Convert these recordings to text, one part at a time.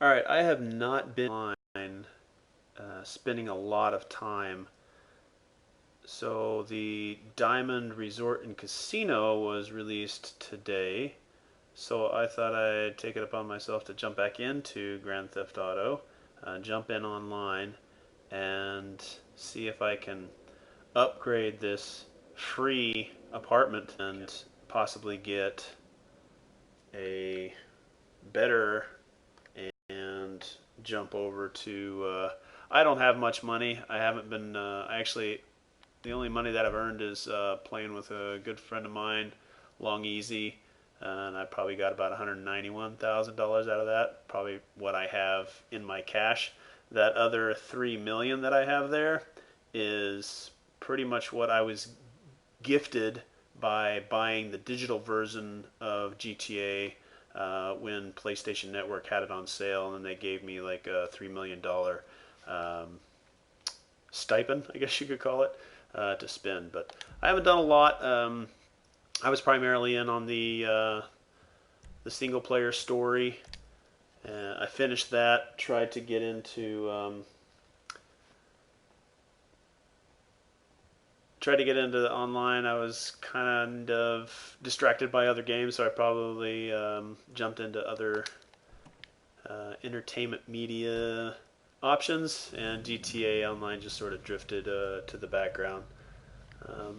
All right, I have not been online spending a lot of time. So the Diamond Resort and Casino was released today. So I thought I'd take it upon myself to jump back into Grand Theft Auto, jump in online, and see if I can upgrade this free apartment and possibly get a better and jump over to. I don't have much money. I haven't been. I actually, the only money that I've earned is playing with a good friend of mine, Long Easy, and I probably got about $191,000 out of that. Probably what I have in my cash. That other 3 million that I have there is pretty much what I was gifted by buying the digital version of GTA when PlayStation Network had it on sale, and then they gave me like a $3 million stipend, I guess you could call it, to spend. But I haven't done a lot. I was primarily in on the single player story. I finished that. Tried to get into the online. I was kind of distracted by other games, so I probably jumped into other entertainment media options, and GTA Online just sort of drifted to the background.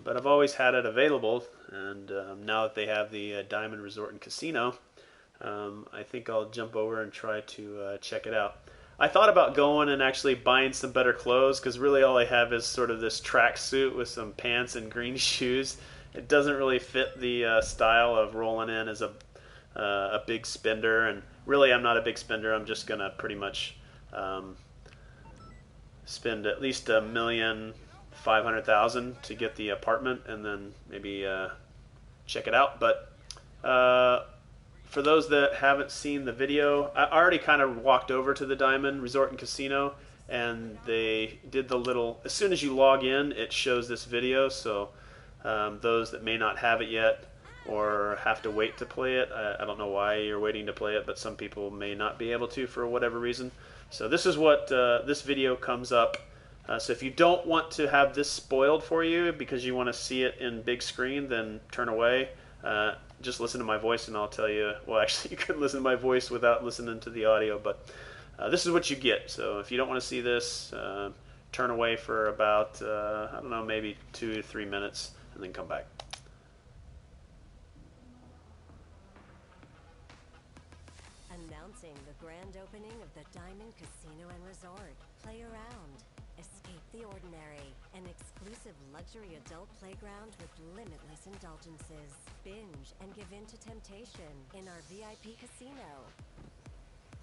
But I've always had it available, and now that they have the Diamond Resort and Casino, I think I'll jump over and try to check it out. I thought about going and actually buying some better clothes because really all I have is sort of this track suit with some pants and green shoes. It doesn't really fit the style of rolling in as a big spender, and really I'm not a big spender. I'm just gonna pretty much um, spend at least 1,500,000 to get the apartment, and then maybe check it out. But uh, for those that haven't seen the video, I already kind of walked over to the Diamond Resort and Casino, and they did the little. As soon as you log in, it shows this video. So those that may not have it yet or have to wait to play it, I don't know why you're waiting to play it, but some people may not be able to for whatever reason. So this is what this video comes up. So if you don't want to have this spoiled for you because you want to see it in big screen, then turn away. Just listen to my voice and I'll tell you. Well, actually, you could listen to my voice without listening to the audio, but this is what you get. So if you don't want to see this, turn away for about, I don't know, maybe 2 to 3 minutes and then come back. Announcing the grand opening of the Diamond Casino and Resort. Play around. Escape the ordinary. An exclusive luxury adult playground with limitless indulgences. Binge and give in to temptation in our VIP casino.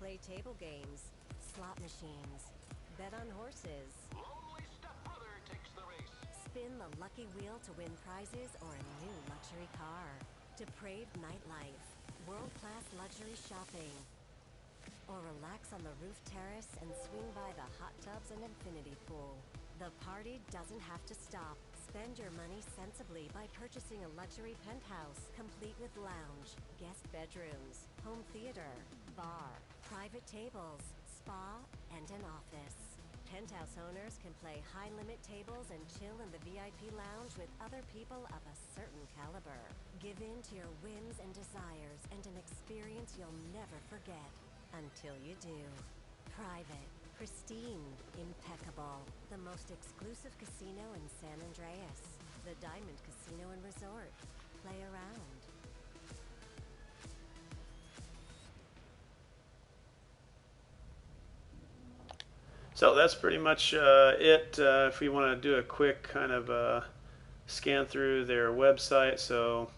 Play table games, slot machines, bet on horses. Lonely stepbrother takes the race. Spin the lucky wheel to win prizes or a new luxury car. Depraved nightlife, world-class luxury shopping. Or relax on the roof terrace and swing by the hot tubs and infinity pool. The party doesn't have to stop. Spend your money sensibly by purchasing a luxury penthouse, complete with lounge, guest bedrooms, home theater, bar, private tables, spa, and an office. Penthouse owners can play high-limit tables and chill in the VIP lounge with other people of a certain caliber. Give in to your whims and desires and an experience you'll never forget. Until you do. Private, pristine, impeccable. The most exclusive casino in San Andreas. The Diamond Casino and Resort. Play around. So that's pretty much it. If you want to do a quick kind of scan through their website, so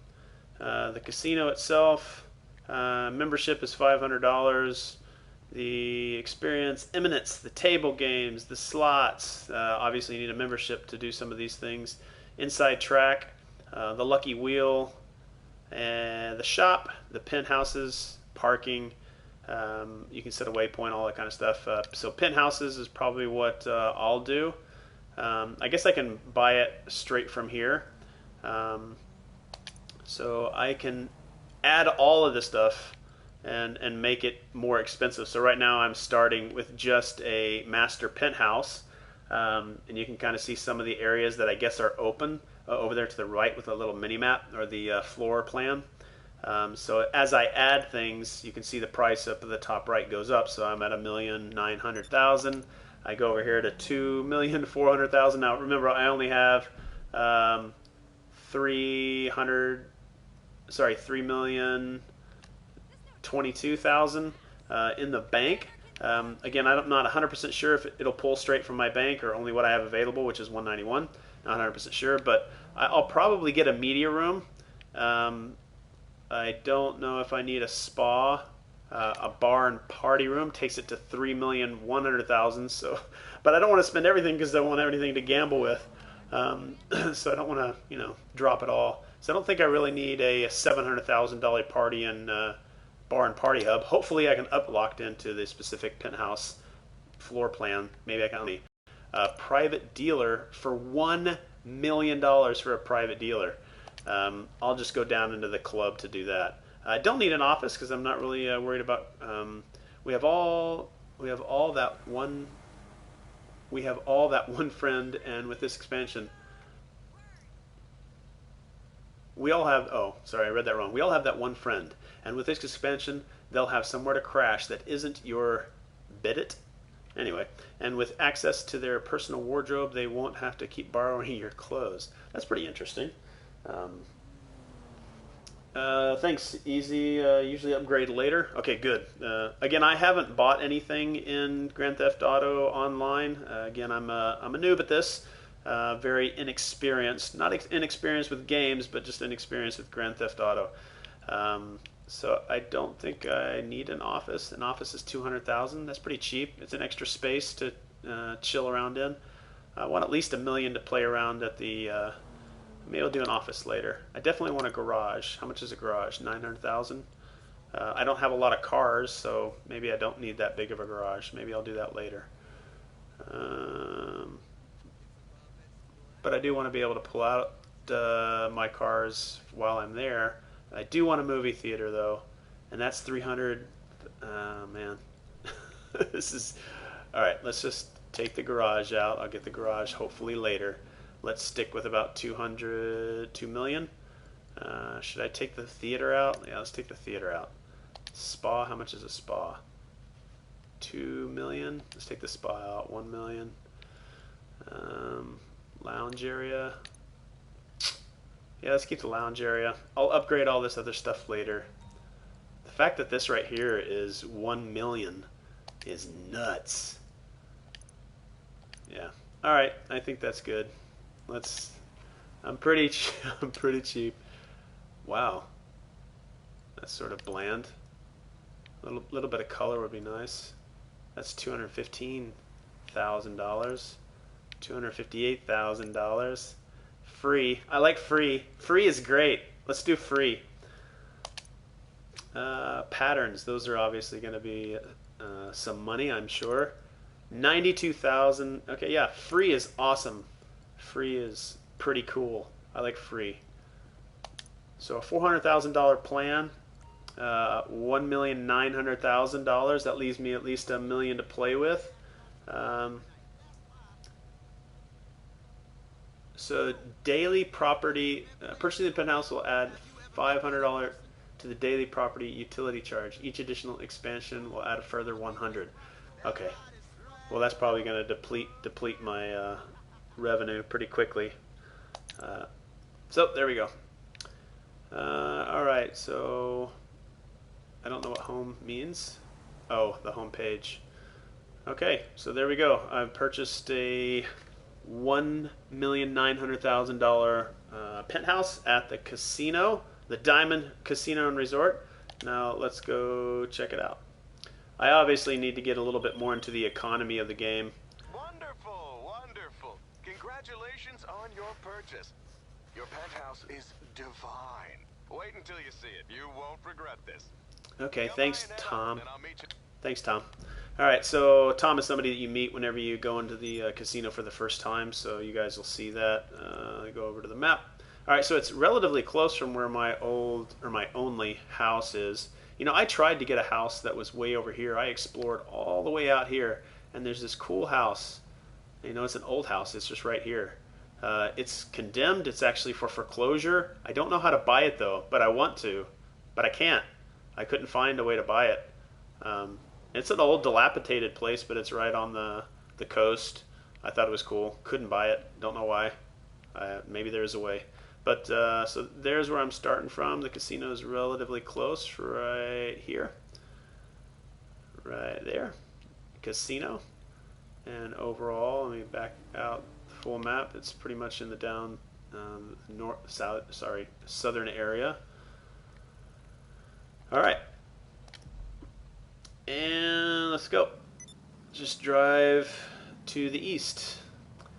the casino itself, membership is $500. The experience, eminence, the table games, the slots. Obviously, you need a membership to do some of these things. Inside track, the lucky wheel, and the shop, the penthouses, parking. You can set a waypoint, all that kind of stuff. So penthouses is probably what I'll do. I guess I can buy it straight from here. So I can add all of this stuff and make it more expensive. So right now I'm starting with just a master penthouse, and you can kind of see some of the areas that I guess are open over there to the right with a little mini map or the floor plan. So as I add things, you can see the price up at the top right goes up. So I'm at 1,900,000. I go over here to 2,400,000. Now remember, I only have 3,022,000 in the bank. Again, I'm not 100% sure if it'll pull straight from my bank or only what I have available, which is 191. Not 100% sure, but I'll probably get a media room. I don't know if I need a spa. A bar and party room takes it to 3,100,000. So, but I don't want to spend everything because I want everything to gamble with. So I don't want to, drop it all. So I don't think I really need a $700,000 party and bar and party hub. Hopefully, I can up locked into the specific penthouse floor plan. Maybe I can a private dealer for $1 million for a private dealer. I'll just go down into the club to do that. I don't need an office because I'm not really worried about. We have all that one. We have all that one friend, and with this expansion, we all have. Oh, sorry, I read that wrong. We all have that one friend, and with this expansion, they'll have somewhere to crash that isn't your bidit. Anyway, and with access to their personal wardrobe, they won't have to keep borrowing your clothes. That's pretty interesting. Thanks, easy. Usually upgrade later. Okay, good. Again, I haven't bought anything in Grand Theft Auto Online. Again, I'm a noob at this. Very inexperienced. Not inexperienced with games, but just inexperienced with Grand Theft Auto. So I don't think I need an office. An office is 200,000. That's pretty cheap. It's an extra space to chill around in. I want at least $1 million to play around at the. Maybe I'll do an office later. I definitely want a garage. How much is a garage? 900,000. I don't have a lot of cars, so maybe I don't need that big of a garage. Maybe I'll do that later. But I do want to be able to pull out my cars while I'm there. I do want a movie theater though, and that's 300. Man, this is all right. Let's just take the garage out. I'll get the garage hopefully later. Let's stick with about 2 million. Should I take the theater out? Yeah, let's take the theater out. Spa, how much is a spa? 2 million. Let's take the spa out. 1 million. Lounge area. Yeah, let's keep the lounge area. I'll upgrade all this other stuff later. The fact that this right here is 1 million is nuts. Yeah. All right, I think that's good. I'm pretty cheap. Wow. That's sort of bland. Little bit of color would be nice. That's $215,000. $258,000. Free. I like free. Free is great. Let's do free. Patterns. Those are obviously going to be some money, I'm sure. 92,000. Okay, yeah. Free is awesome. Free is pretty cool. I like free. So a $400,000 plan, $1,900,000. That leaves me at least $1 million to play with. So daily property purchasing the penthouse will add $500 to the daily property utility charge. Each additional expansion will add a further 100. Okay. Well, that's probably going to deplete my revenue pretty quickly. So there we go. All right, so I don't know what home means. Oh, the home page. Okay, so there we go. I've purchased a $1,900,000 penthouse at the casino, the Diamond Casino and Resort. Now let's go check it out. I obviously need to get a little bit more into the economy of the game. Wonderful, wonderful. Congratulations on your purchase. Your penthouse is divine. Wait until you see it. You won't regret this. Okay, Go thanks, buy it now, Tom. and I'll meet you. Thanks, Tom. All right, so Tom is somebody that you meet whenever you go into the casino for the first time, so you guys will see that. Go over to the map. All right, so it's relatively close from where my only house is. You know, I tried to get a house that was way over here. I explored all the way out here, and there's this cool house. You know, it's an old house. It's just right here. It's condemned. It's actually for foreclosure. I don't know how to buy it though, but I want to, but I can't. I couldn't find a way to buy it. It's an old, dilapidated place, but it's right on the coast. I thought it was cool. Couldn't buy it. Don't know why. Maybe there's a way. But so there's where I'm starting from. The casino is relatively close, right here, right there. Casino. And overall, let me back out the full map. It's pretty much in the down southern area. All right, and let's go. Just drive to the east.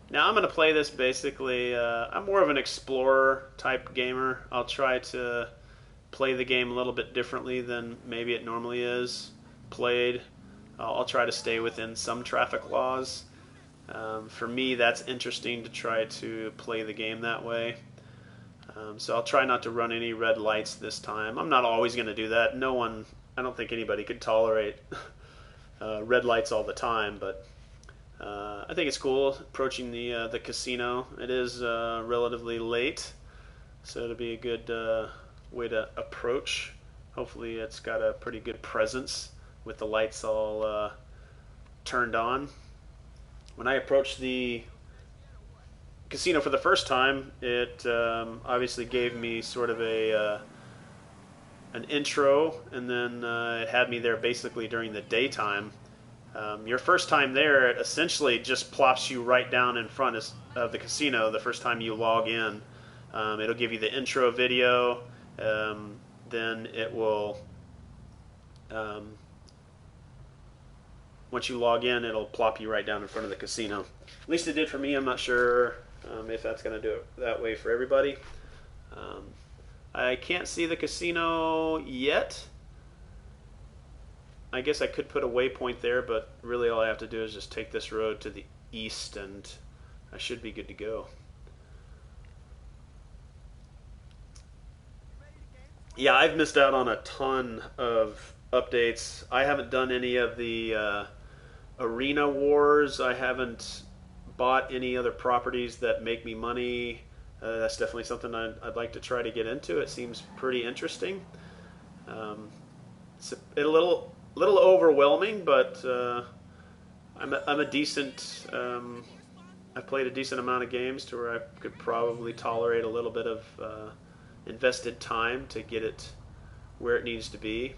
Now I'm going to play this basically. I'm more of an explorer type gamer. I'll try to play the game a little bit differently than maybe it normally is played. I'll try to stay within some traffic laws. For me, that's interesting to try to play the game that way. So I'll try not to run any red lights this time. I'm not always going to do that. No one, I don't think anybody could tolerate red lights all the time, but I think it's cool approaching the casino. It is relatively late, so it'll be a good way to approach. Hopefully it's got a pretty good presence with the lights all turned on. When I approached the casino for the first time, it obviously gave me sort of an intro, and then it had me there basically during the daytime. Your first time there, it essentially just plops you right down in front of the casino the first time you log in. It'll give you the intro video, then it will... once you log in, it'll plop you right down in front of the casino. At least it did for me. I'm not sure if that's going to do it that way for everybody. I can't see the casino yet. I guess I could put a waypoint there, but really all I have to do is just take this road to the east and I should be good to go. Yeah, I've missed out on a ton of updates. I haven't done any of the arena wars. I haven't bought any other properties that make me money. That's definitely something I'd like to try to get into. It seems pretty interesting. It's a little overwhelming, but I'm a decent. I've played a decent amount of games to where I could probably tolerate a little bit of invested time to get it where it needs to be.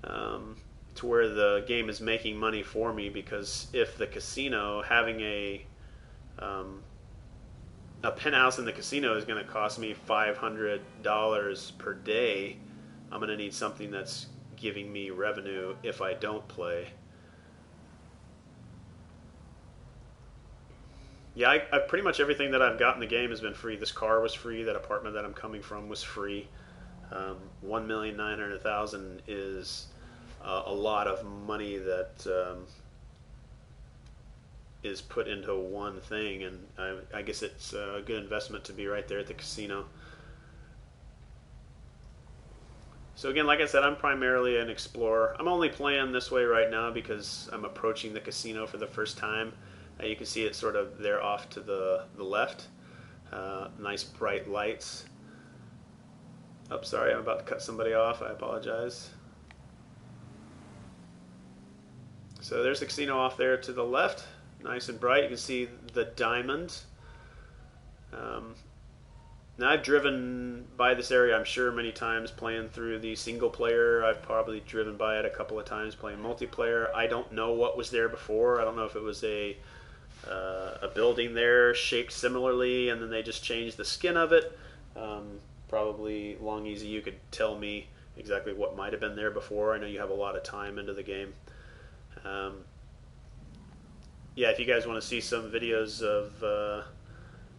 To where the game is making money for me, because if the casino, having a penthouse in the casino is going to cost me $500 per day, I'm going to need something that's giving me revenue if I don't play. Yeah, I pretty much everything that I've got in the game has been free. This car was free. That apartment that I'm coming from was free. 1,900,000 is a lot of money that is put into one thing, and I guess it's a good investment to be right there at the casino. So again, like I said, I'm primarily an explorer. I'm only playing this way right now because I'm approaching the casino for the first time. You can see it sort of there off to the left. Nice bright lights. Oh, sorry, I'm about to cut somebody off. I apologize. So there's the casino off there to the left. Nice and bright. You can see the diamond. Now I've driven by this area, I'm sure, many times playing through the single player. I've probably driven by it a couple of times playing multiplayer. I don't know what was there before. I don't know if it was a building there shaped similarly and then they just changed the skin of it. Probably Long Easy, you could tell me exactly what might have been there before. I know you have a lot of time into the game. Yeah, if you guys want to see some videos of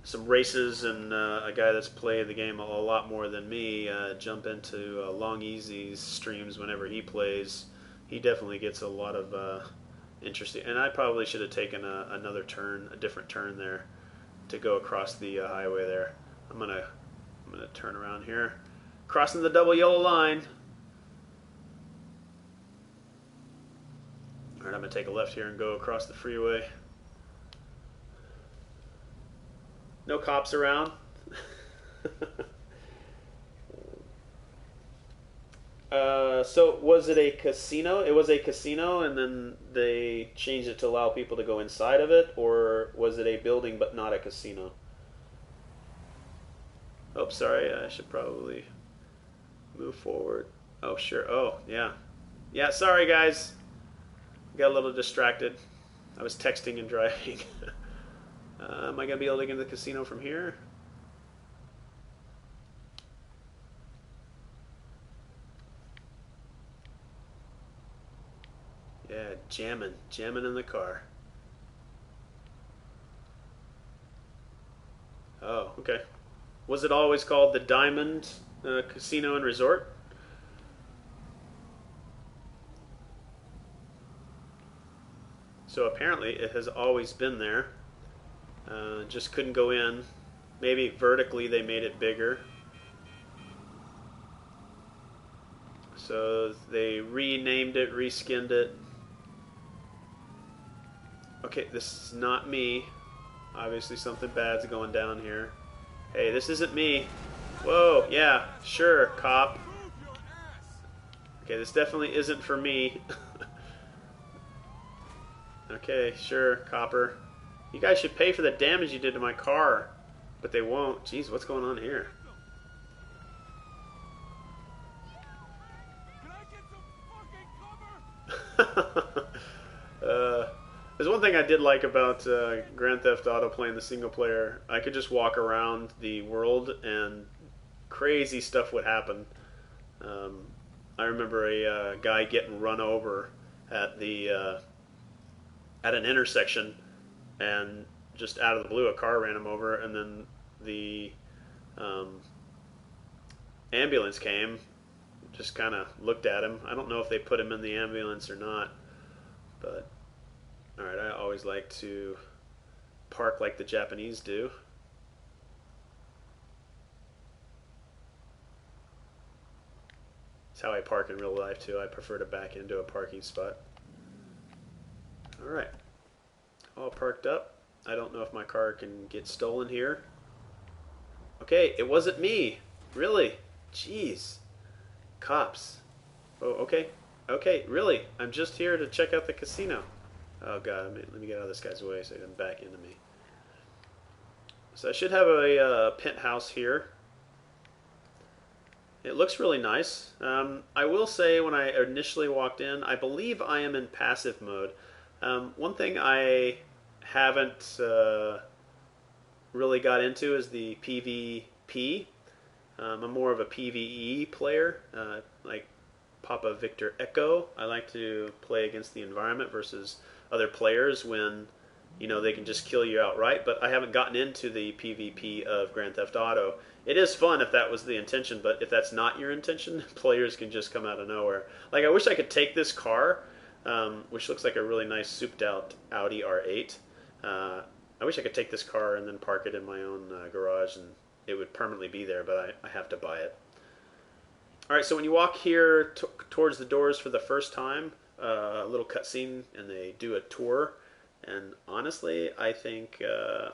some races and a guy that's played the game a lot more than me, jump into Long Easy's streams whenever he plays. He definitely gets a lot of interesting, and I probably should have taken another turn, a different turn there to go across the highway there. I'm gonna turn around here, crossing the double yellow line. All right, I'm gonna take a left here and go across the freeway. No cops around. So was it a casino? It was a casino, and then they changed it to allow people to go inside of it, or was it a building but not a casino? Oh, sorry. I should probably move forward. Oh, sure. Oh, yeah. Yeah, sorry, guys. Got a little distracted. I was texting and driving. Am I going to be able to get into the casino from here? Yeah, jamming in the car. Oh, okay. Was it always called the Diamond Casino and Resort? So apparently it has always been there. Just couldn't go in. Maybe vertically they made it bigger. So they renamed it, reskinned it. Okay, this is not me. Obviously something bad's going down here. Hey, this isn't me. Whoa, yeah, sure, cop. Okay, this definitely isn't for me. Okay, sure, copper. You guys should pay for the damage you did to my car. But they won't. Jeez, what's going on here? There's one thing I did like about Grand Theft Auto playing the single player. I could just walk around the world and crazy stuff would happen. I remember a guy getting run over at the at an intersection, and just out of the blue, a car ran him over, and then the ambulance came, just kind of looked at him. I don't know if they put him in the ambulance or not, but all right. I always like to park like the Japanese do. It's how I park in real life too. I prefer to back into a parking spot. All right, all parked up. I don't know if my car can get stolen here. Okay, it wasn't me. Really? Jeez. Cops. Oh, okay. Okay, really. I'm just here to check out the casino. Oh, God. Let me get out of this guy's way so he doesn't back into me. So I should have a penthouse here. It looks really nice. I will say when I initially walked in, I believe I am in passive mode. One thing I haven't really got into is the PvP. I'm more of a PvE player, like Papa Victor Echo. I like to play against the environment versus other players when they can just kill you outright. But I haven't gotten into the PvP of Grand Theft Auto. It is fun if that was the intention, but if that's not your intention, players can just come out of nowhere. Like I wish I could take this car, which looks like a really nice souped-out Audi R8. I wish I could take this car and then park it in my own garage, and it would permanently be there, but I have to buy it. All right, so when you walk here towards the doors for the first time, a little cutscene, and they do a tour. And honestly, I think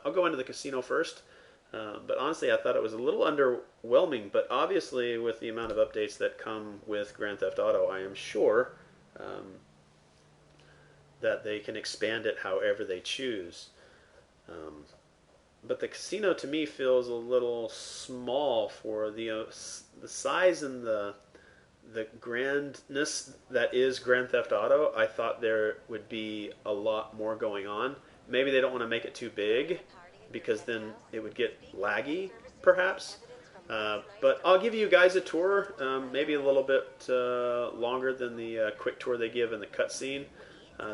I'll go into the casino first. But honestly, I thought it was a little underwhelming. But obviously, with the amount of updates that come with Grand Theft Auto, I am sure that they can expand it however they choose. But the casino to me feels a little small for the size and the grandness that is Grand Theft Auto. I thought there would be a lot more going on. Maybe they don't want to make it too big because then it would get laggy, perhaps. But I'll give you guys a tour, maybe a little bit longer than the quick tour they give in the cutscene.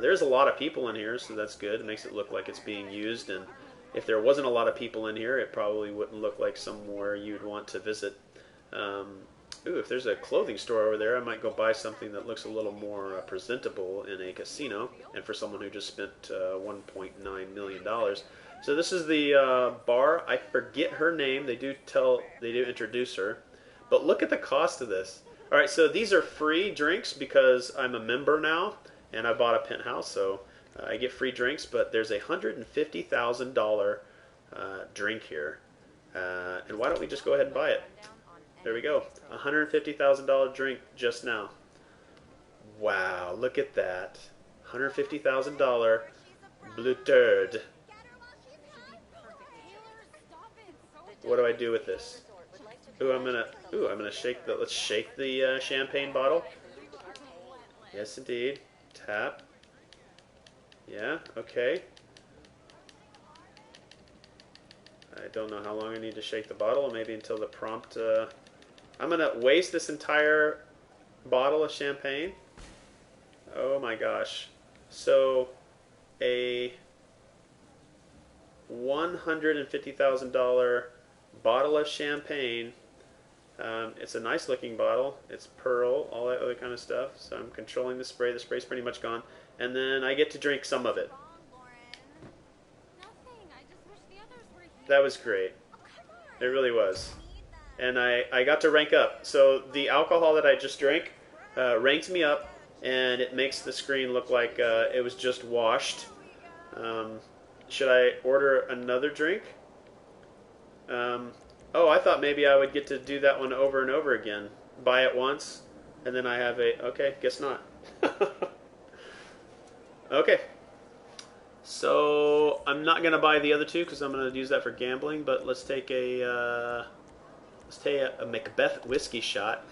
There's a lot of people in here, so that's good. It makes it look like it's being used, and if there wasn't a lot of people in here, it probably wouldn't look like somewhere you'd want to visit. Ooh, if there's a clothing store over there, I might go buy something that looks a little more presentable in a casino, and for someone who just spent $1.9 million. So this is the bar. I forget her name. They do introduce her. But look at the cost of this. All right, so these are free drinks because I'm a member now, and I bought a penthouse, so I get free drinks. But there's a $150,000 drink here, and why don't we just go ahead and buy it? There we go, $150,000 drink just now. Wow, look at that, $150,000 blue turd. What do I do with this? I'm gonna shake the. Let's shake the champagne bottle. Yes, indeed. Tap. Yeah. Okay. I don't know how long I need to shake the bottle. Maybe until the prompt. I'm gonna waste this entire bottle of champagne. Oh my gosh. So, a $150,000 bottle of champagne. It's a nice looking bottle. It's pearl, all that other kind of stuff. So I'm controlling the spray. The spray's pretty much gone. And then I get to drink some of it. That was great. It really was. And I got to rank up. So the alcohol that I just drank ranked me up, and it makes the screen look like it was just washed. Should I order another drink? Oh, I thought maybe I would get to do that one over and over again. Buy it once, and then I have a... Okay, guess not. Okay. So, I'm not going to buy the other two because I'm going to use that for gambling, but let's take a Macbeth whiskey shot.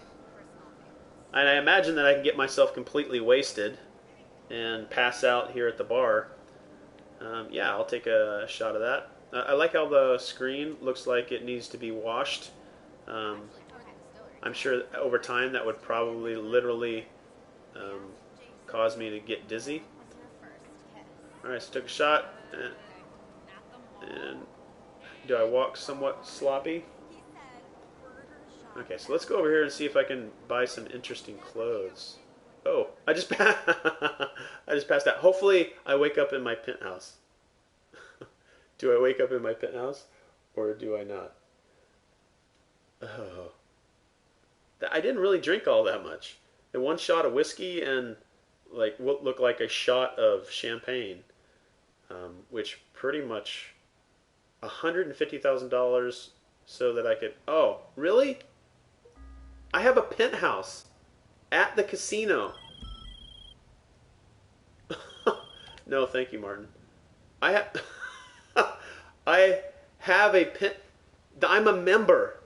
And I imagine that I can get myself completely wasted and pass out here at the bar. Yeah, I'll take a shot of that. I like how the screen looks like it needs to be washed. I'm sure over time that would probably literally cause me to get dizzy. Alright, so took a shot. And do I walk somewhat sloppy? Okay, so let's go over here and see if I can buy some interesting clothes. Oh, I just passed out. Hopefully I wake up in my penthouse. Do I wake up in my penthouse or do I not? Oh. I didn't really drink all that much. And one shot of whiskey and like what looked like a shot of champagne, which pretty much $150,000 so that I could... Oh, really? I have a penthouse at the casino. No, thank you, Martin. I have a pen. I'm a member.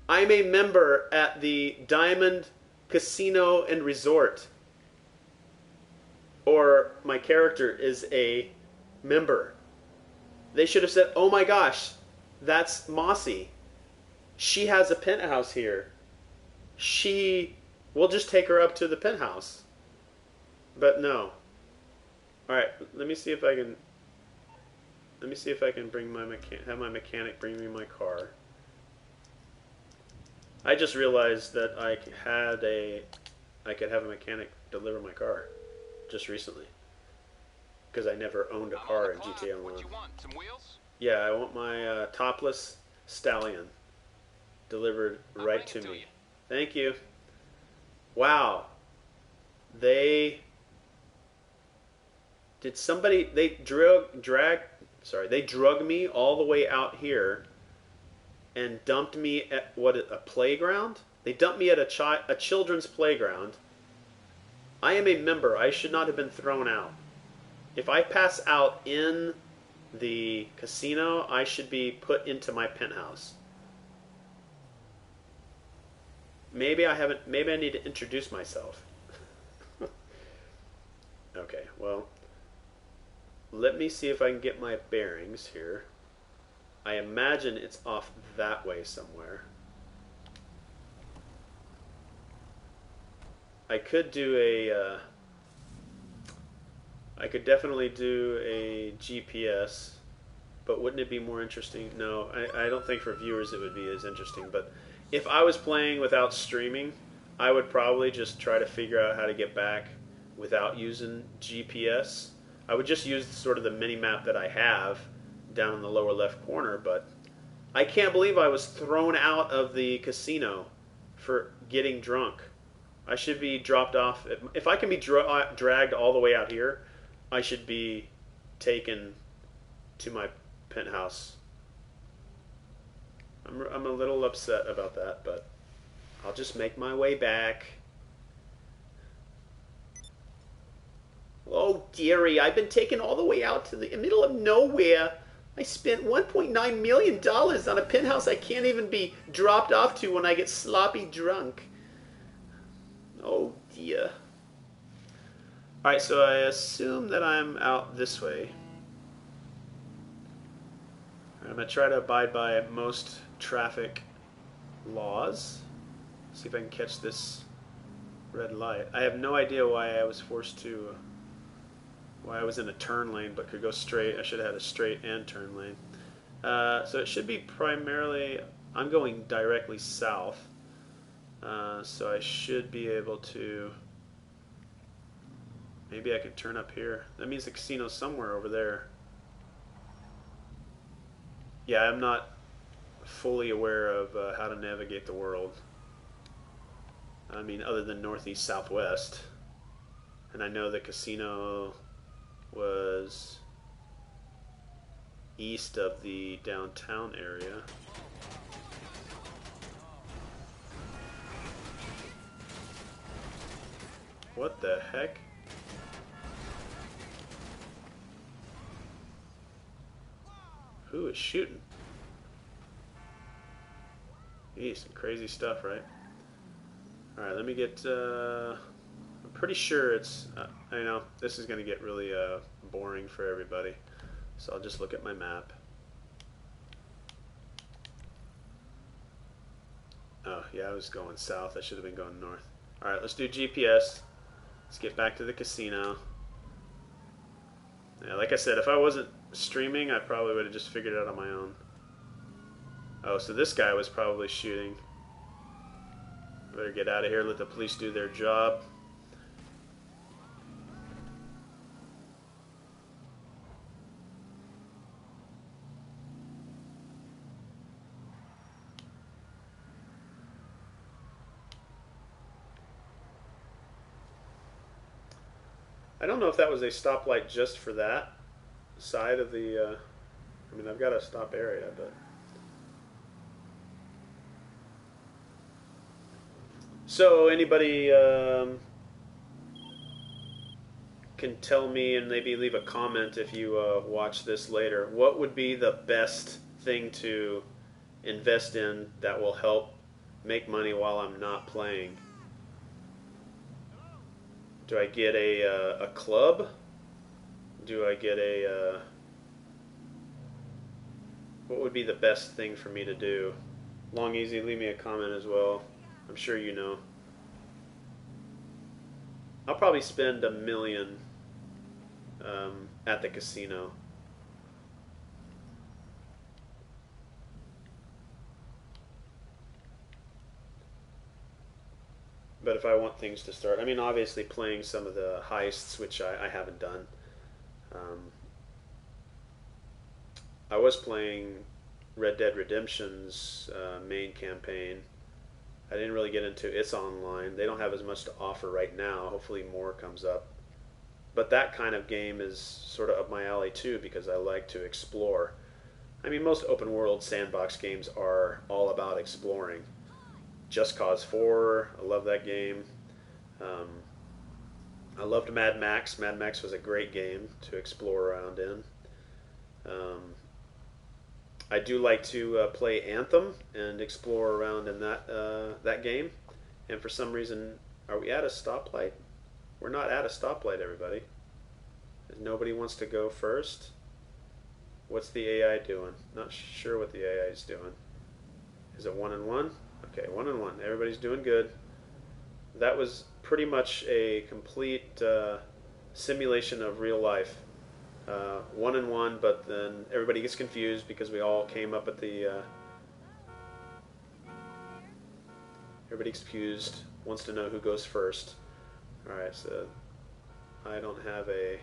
I'm a member at the Diamond Casino and Resort. Or my character is a member. They should have said, "Oh my gosh, that's Mossy. She has a penthouse here. We'll just take her up to the penthouse." But no. All right, let me see if I can bring have my mechanic bring me my car. I just realized that I could have a mechanic deliver my car just recently because I never owned a car in GTA Online. What you want? Some wheels? Yeah, I want my topless stallion delivered right to me. Thank you. Wow. They drug me all the way out here and dumped me at a playground? They dumped me at a children's playground. I am a member. I should not have been thrown out. If I pass out in the casino, I should be put into my penthouse. Maybe I need to introduce myself. Okay, well, let me see if I can get my bearings here. I imagine it's off that way somewhere. I could definitely do a GPS, but wouldn't it be more interesting? No, I don't think for viewers it would be as interesting, but if I was playing without streaming, I would probably just try to figure out how to get back without using GPS. I would just use sort of the mini-map that I have down in the lower left corner, but I can't believe I was thrown out of the casino for getting drunk. I should be dropped off. If I can be dragged all the way out here, I should be taken to my penthouse. I'm a little upset about that, but I'll just make my way back. Oh, dearie, I've been taken all the way out to the middle of nowhere. I spent $1.9 million on a penthouse I can't even be dropped off to when I get sloppy drunk. Oh, dear. Alright, so I assume that I'm out this way. I'm going to try to abide by most traffic laws. See if I can catch this red light. I have no idea why I was forced to... why I was in a turn lane but could go straight. I should have had a straight and turn lane. So it should be primarily... I'm going directly south. So I should be able to... maybe I can turn up here. That means the casino's somewhere over there. Yeah, I'm not fully aware of how to navigate the world. I mean, other than northeast, southwest. And I know the casino was east of the downtown area. What the heck? Who is shooting? Geez, some crazy stuff, right? Alright, let me get... I'm pretty sure it's... I know, this is going to get really boring for everybody. So I'll just look at my map. Oh, yeah, I was going south. I should have been going north. Alright, let's do GPS. Let's get back to the casino. Yeah, like I said, if I wasn't streaming, I probably would have just figured it out on my own. Oh, so this guy was probably shooting. Better get out of here, let the police do their job. I don't know if that was a stoplight just for that side of the... I mean, I've got a stop area, but... So, anybody can tell me and maybe leave a comment if you watch this later. What would be the best thing to invest in that will help make money while I'm not playing? Do I get a club? Do I get a... what would be the best thing for me to do? Long Easy, leave me a comment as well. I'm sure you know. I'll probably spend $1 million at the casino. But if I want things to start, I mean, obviously playing some of the heists, which I haven't done. I was playing Red Dead Redemption's main campaign. I didn't really get into its online. They don't have as much to offer right now. Hopefully more comes up. But that kind of game is sort of up my alley too, because I like to explore. I mean, most open world sandbox games are all about exploring. Just Cause 4, I love that game. I loved Mad Max. Mad Max was a great game to explore around in. I do like to play Anthem and explore around in that game. And for some reason, are we at a stoplight? We're not at a stoplight, everybody. Nobody wants to go first. What's the AI doing? Not sure what the AI is doing. Is it 1 and 1? Okay, 1 and 1. Everybody's doing good. That was pretty much a complete simulation of real life. 1 and 1, but then everybody gets confused because we all came up at the... everybody gets confused, wants to know who goes first. Alright, so I don't have a...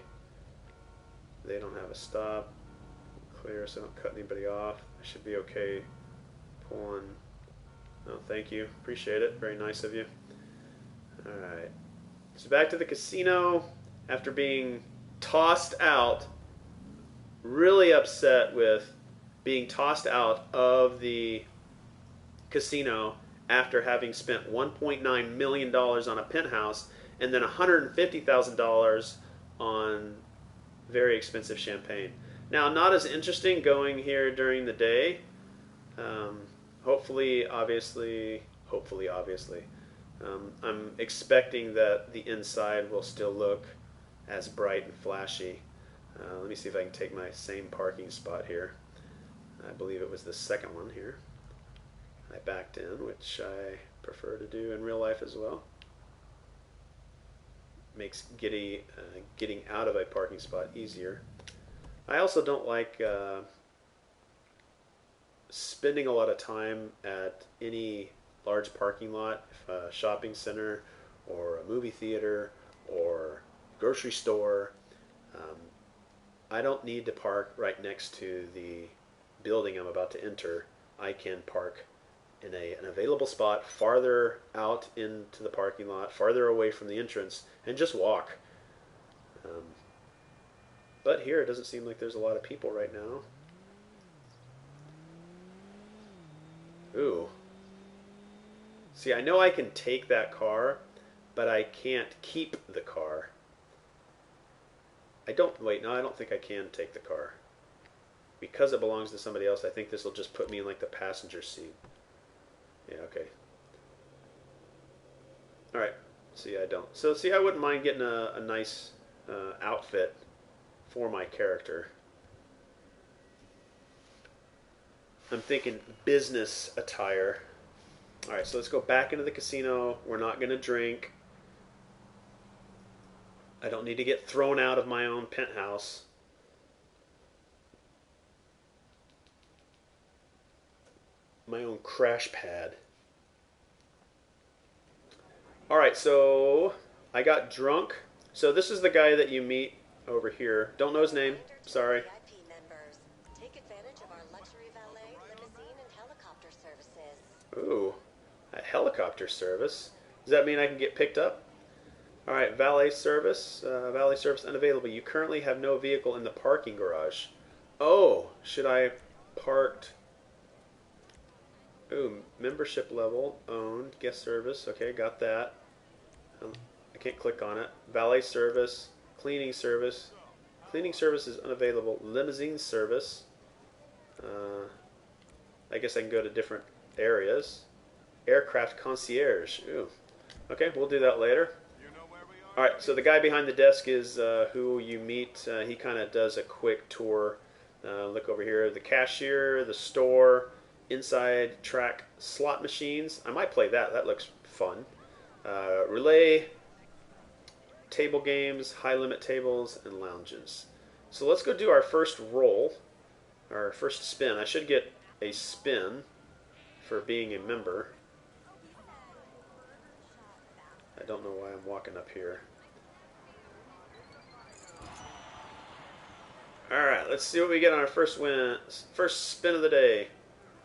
they don't have a stop. Clear, so I don't cut anybody off. I should be okay pulling... Oh, thank you. Appreciate it. Very nice of you. Alright. So back to the casino after being tossed out. Really upset with being tossed out of the casino after having spent $1.9 million dollars on a penthouse and then $150,000 on very expensive champagne. Now, not as interesting going here during the day. Um, hopefully, obviously, I'm expecting that the inside will still look as bright and flashy. Let me see if I can take my same parking spot here. I believe it was the second one here. I backed in, which I prefer to do in real life as well. Makes getting out of a parking spot easier. I also don't like spending a lot of time at any large parking lot, if a shopping center or a movie theater or grocery store. Um, I don't need to park right next to the building I'm about to enter. I can park in an available spot farther out into the parking lot, farther away from the entrance, and just walk. Um, but here it doesn't seem like there's a lot of people right now. Ooh. See, I know I can take that car, but I can't keep the car. I don't think I can take the car. Because it belongs to somebody else, I think this will just put me in like the passenger seat. Yeah, okay. Alright, see, I don't. So, see, I wouldn't mind getting a nice outfit for my character. I'm thinking business attire. Alright, so let's go back into the casino. We're not going to drink. I don't need to get thrown out of my own penthouse. My own crash pad. Alright, so I got drunk. So this is the guy that you meet over here. Don't know his name. Sorry. VIP members. Take advantage of our luxury valet, limousine, and helicopter services. Ooh, a helicopter service. Does that mean I can get picked up? Alright, valet service. Valet service unavailable. You currently have no vehicle in the parking garage. Oh, should I parked... Ooh, membership level, owned, guest service. Okay, got that. I can't click on it. Valet service, cleaning service. Cleaning service is unavailable. Limousine service. I guess I can go to different areas. Aircraft concierge. Ooh. Okay, we'll do that later. Alright, so the guy behind the desk is who you meet. He kind of does a quick tour. Look over here. The cashier, the store, inside track slot machines. I might play that. That looks fun. Relay, table games, high limit tables, and lounges. So let's go do our first roll, our first spin. I should get a spin for being a member. I don't know why I'm walking up here. Alright, let's see what we get on our first win. First spin of the day.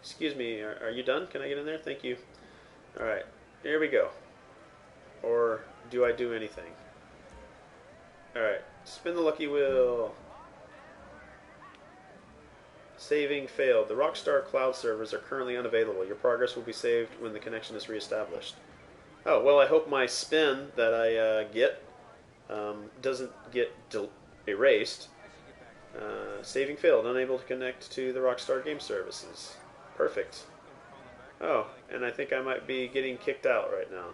Excuse me, are you done? Can I get in there? Thank you. Alright, here we go. Or do I do anything? Alright, spin the lucky wheel. Saving failed. The Rockstar Cloud servers are currently unavailable. Your progress will be saved when the connection is reestablished. Oh, well, I hope my spin that I get doesn't get erased. Saving failed. Unable to connect to the Rockstar Game Services. Perfect. Oh, and I think I might be getting kicked out right now.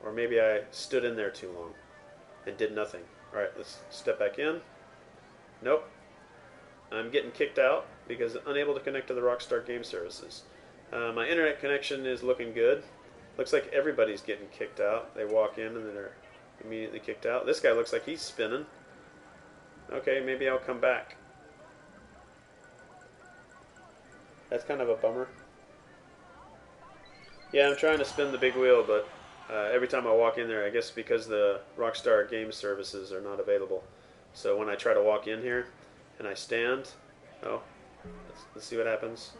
Or maybe I stood in there too long and did nothing. Alright, let's step back in. Nope. I'm getting kicked out because unable to connect to the Rockstar Game Services. My internet connection is looking good. Looks like everybody's getting kicked out. They walk in and then they're immediately kicked out. This guy looks like he's spinning. Okay, maybe I'll come back. That's kind of a bummer. Yeah, I'm trying to spin the big wheel, but every time I walk in there, I guess because the Rockstar Game Services are not available. So when I try to walk in here and I stand, let's see what happens.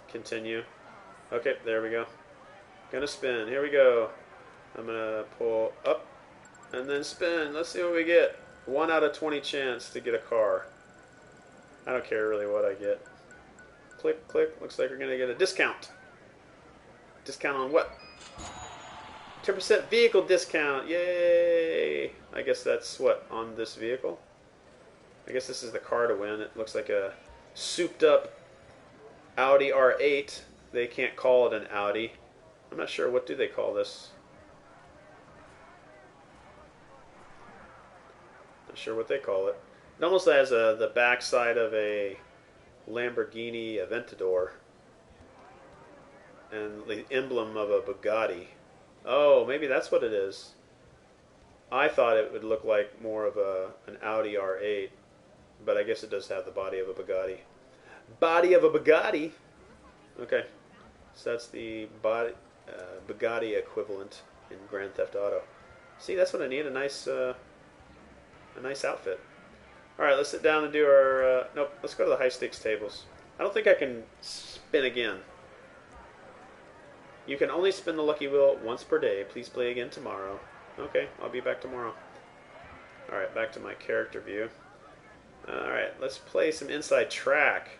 Continue. Okay, there we go. Gonna spin. Here we go. I'm gonna pull up and then spin. Let's see what we get. 1 out of 20 chance to get a car. I don't care really what I get. Click, click. Looks like we're gonna get a discount. Discount on what? 10% vehicle discount. Yay! I guess that's what on this vehicle. I guess this is the car to win. It looks like a souped up Audi R8. They can't call it an Audi. I'm not sure. What do they call this? Not sure what they call it. It almost has the backside of a Lamborghini Aventador and the emblem of a Bugatti. Oh, maybe that's what it is. I thought it would look like more of an Audi R8, but I guess it does have the body of a Bugatti. Body of a Bugatti. Okay, so that's the Bugatti equivalent in Grand Theft Auto. See, that's what I need. A nice outfit. All right, let's sit down and do our. Nope, let's go to the high stakes tables. I don't think I can spin again. You can only spin the lucky wheel once per day. Please play again tomorrow. Okay, I'll be back tomorrow. All right, back to my character view. All right, let's play some inside track.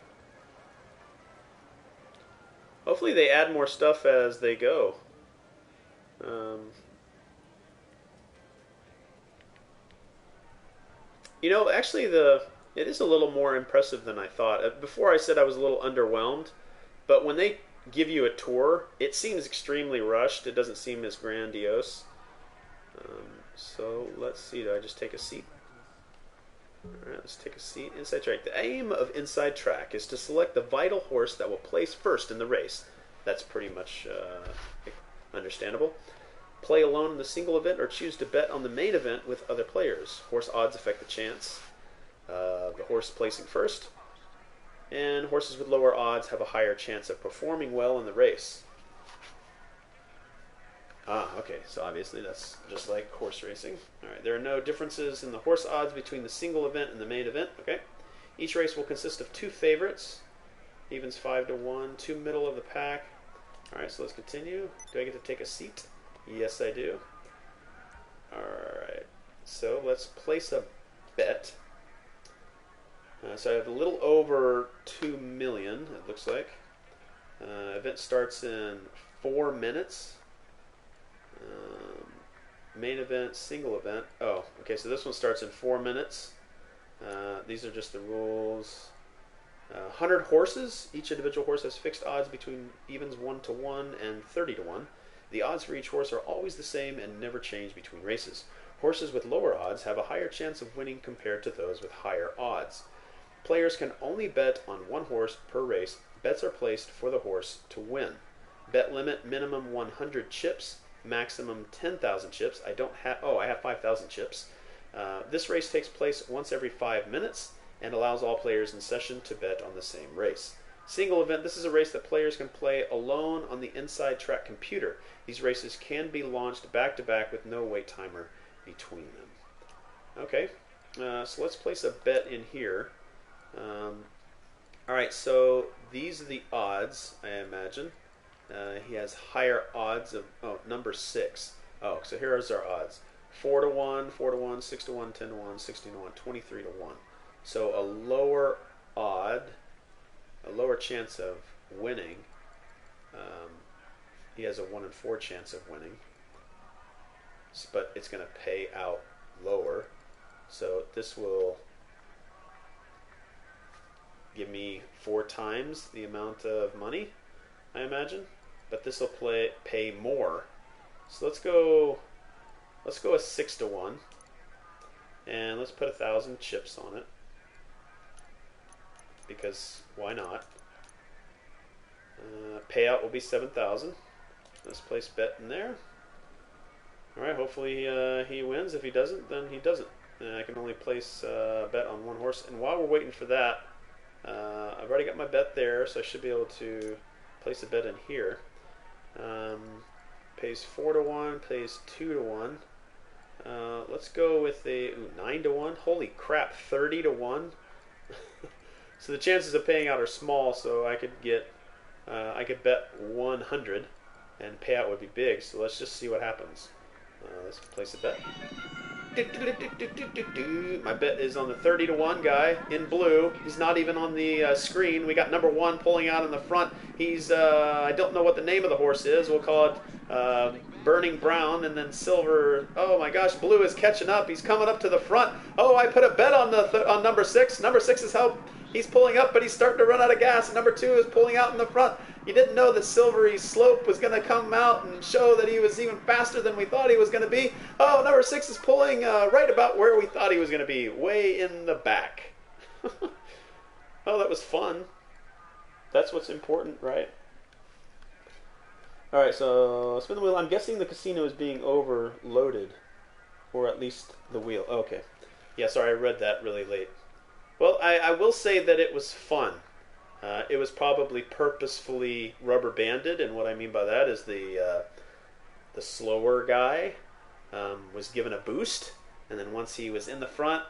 Hopefully they add more stuff as they go. You know, actually, it is a little more impressive than I thought. Before I said I was a little underwhelmed, but when they give you a tour, it seems extremely rushed. It doesn't seem as grandiose. So let's see. Do I just take a seat? All right, let's take a seat. Inside track. The aim of inside track is to select the vital horse that will place first in the race. That's pretty much understandable. Play alone in the single event or choose to bet on the main event with other players. Horse odds affect the chance of the horse placing first, and horses with lower odds have a higher chance of performing well in the race. Okay, so obviously that's just like horse racing. Alright, there are no differences in the horse odds between the single event and the main event. Okay, each race will consist of 2 favorites, evens 5 to 1, 2 middle of the pack. Alright, so let's continue. Do I get to take a seat? Yes, I do. Alright, so let's place a bet. So I have a little over 2 million, it looks like. Event starts in 4 minutes. Main event, single event. Oh, okay, so this one starts in 4 minutes. These are just the rules. 100 horses. Each individual horse has fixed odds between evens 1 to 1 and 30 to 1. The odds for each horse are always the same and never change between races. Horses with lower odds have a higher chance of winning compared to those with higher odds. Players can only bet on one horse per race. Bets are placed for the horse to win. Bet limit minimum 100 chips, maximum 10,000 chips. I have 5,000 chips. This race takes place once every 5 minutes and allows all players in session to bet on the same race. Single event, this is a race that players can play alone on the inside track computer. These races can be launched back to back with no wait timer between them. Okay, so let's place a bet in here. Alright, so these are the odds, I imagine. He has higher odds of, number 6. Oh, so here is our odds. 4 to 1, 4 to 1, 6 to 1, 10 to 1, 16 to 1, 23 to 1. So a lower chance of winning. He has a 1 in 4 chance of winning, but it's going to pay out lower. So this will give me 4 times the amount of money, I imagine, but this will pay more. So let's go a 6 to 1, and let's put 1,000 chips on it, because why not? Payout will be 7,000. Let's place bet in there. Alright, hopefully he wins. If he doesn't, then he doesn't. I can only place a bet on one horse. And while we're waiting for that, I've already got my bet there, so I should be able to place a bet in here. Pays 4 to 1, pays 2 to 1. Let's go with a 9 to 1. Holy crap, 30 to 1. So the chances of paying out are small, so I could bet 100 and payout would be big. So let's just see what happens. Let's place a bet. My bet is on the 30 to 1 guy in blue. He's not even on the screen. We got number 1 pulling out in the front. He's, I don't know what the name of the horse is. We'll call it Burning Brown, and then silver. Oh my gosh, blue is catching up. He's coming up to the front. Oh, I put a bet on on number 6. Number 6 is how he's pulling up, but he's starting to run out of gas. Number 2 is pulling out in the front. You didn't know that Silvery Slope was going to come out and show that he was even faster than we thought he was going to be. Oh, number 6 is pulling right about where we thought he was going to be, way in the back. Oh, that was fun. That's what's important, right? All right, so spin the wheel. I'm guessing the casino is being overloaded, or at least the wheel. Okay. Yeah, sorry, I read that really late. Well, I will say that it was fun. It was probably purposefully rubber banded, and what I mean by that is the slower guy was given a boost, and then once he was in the front,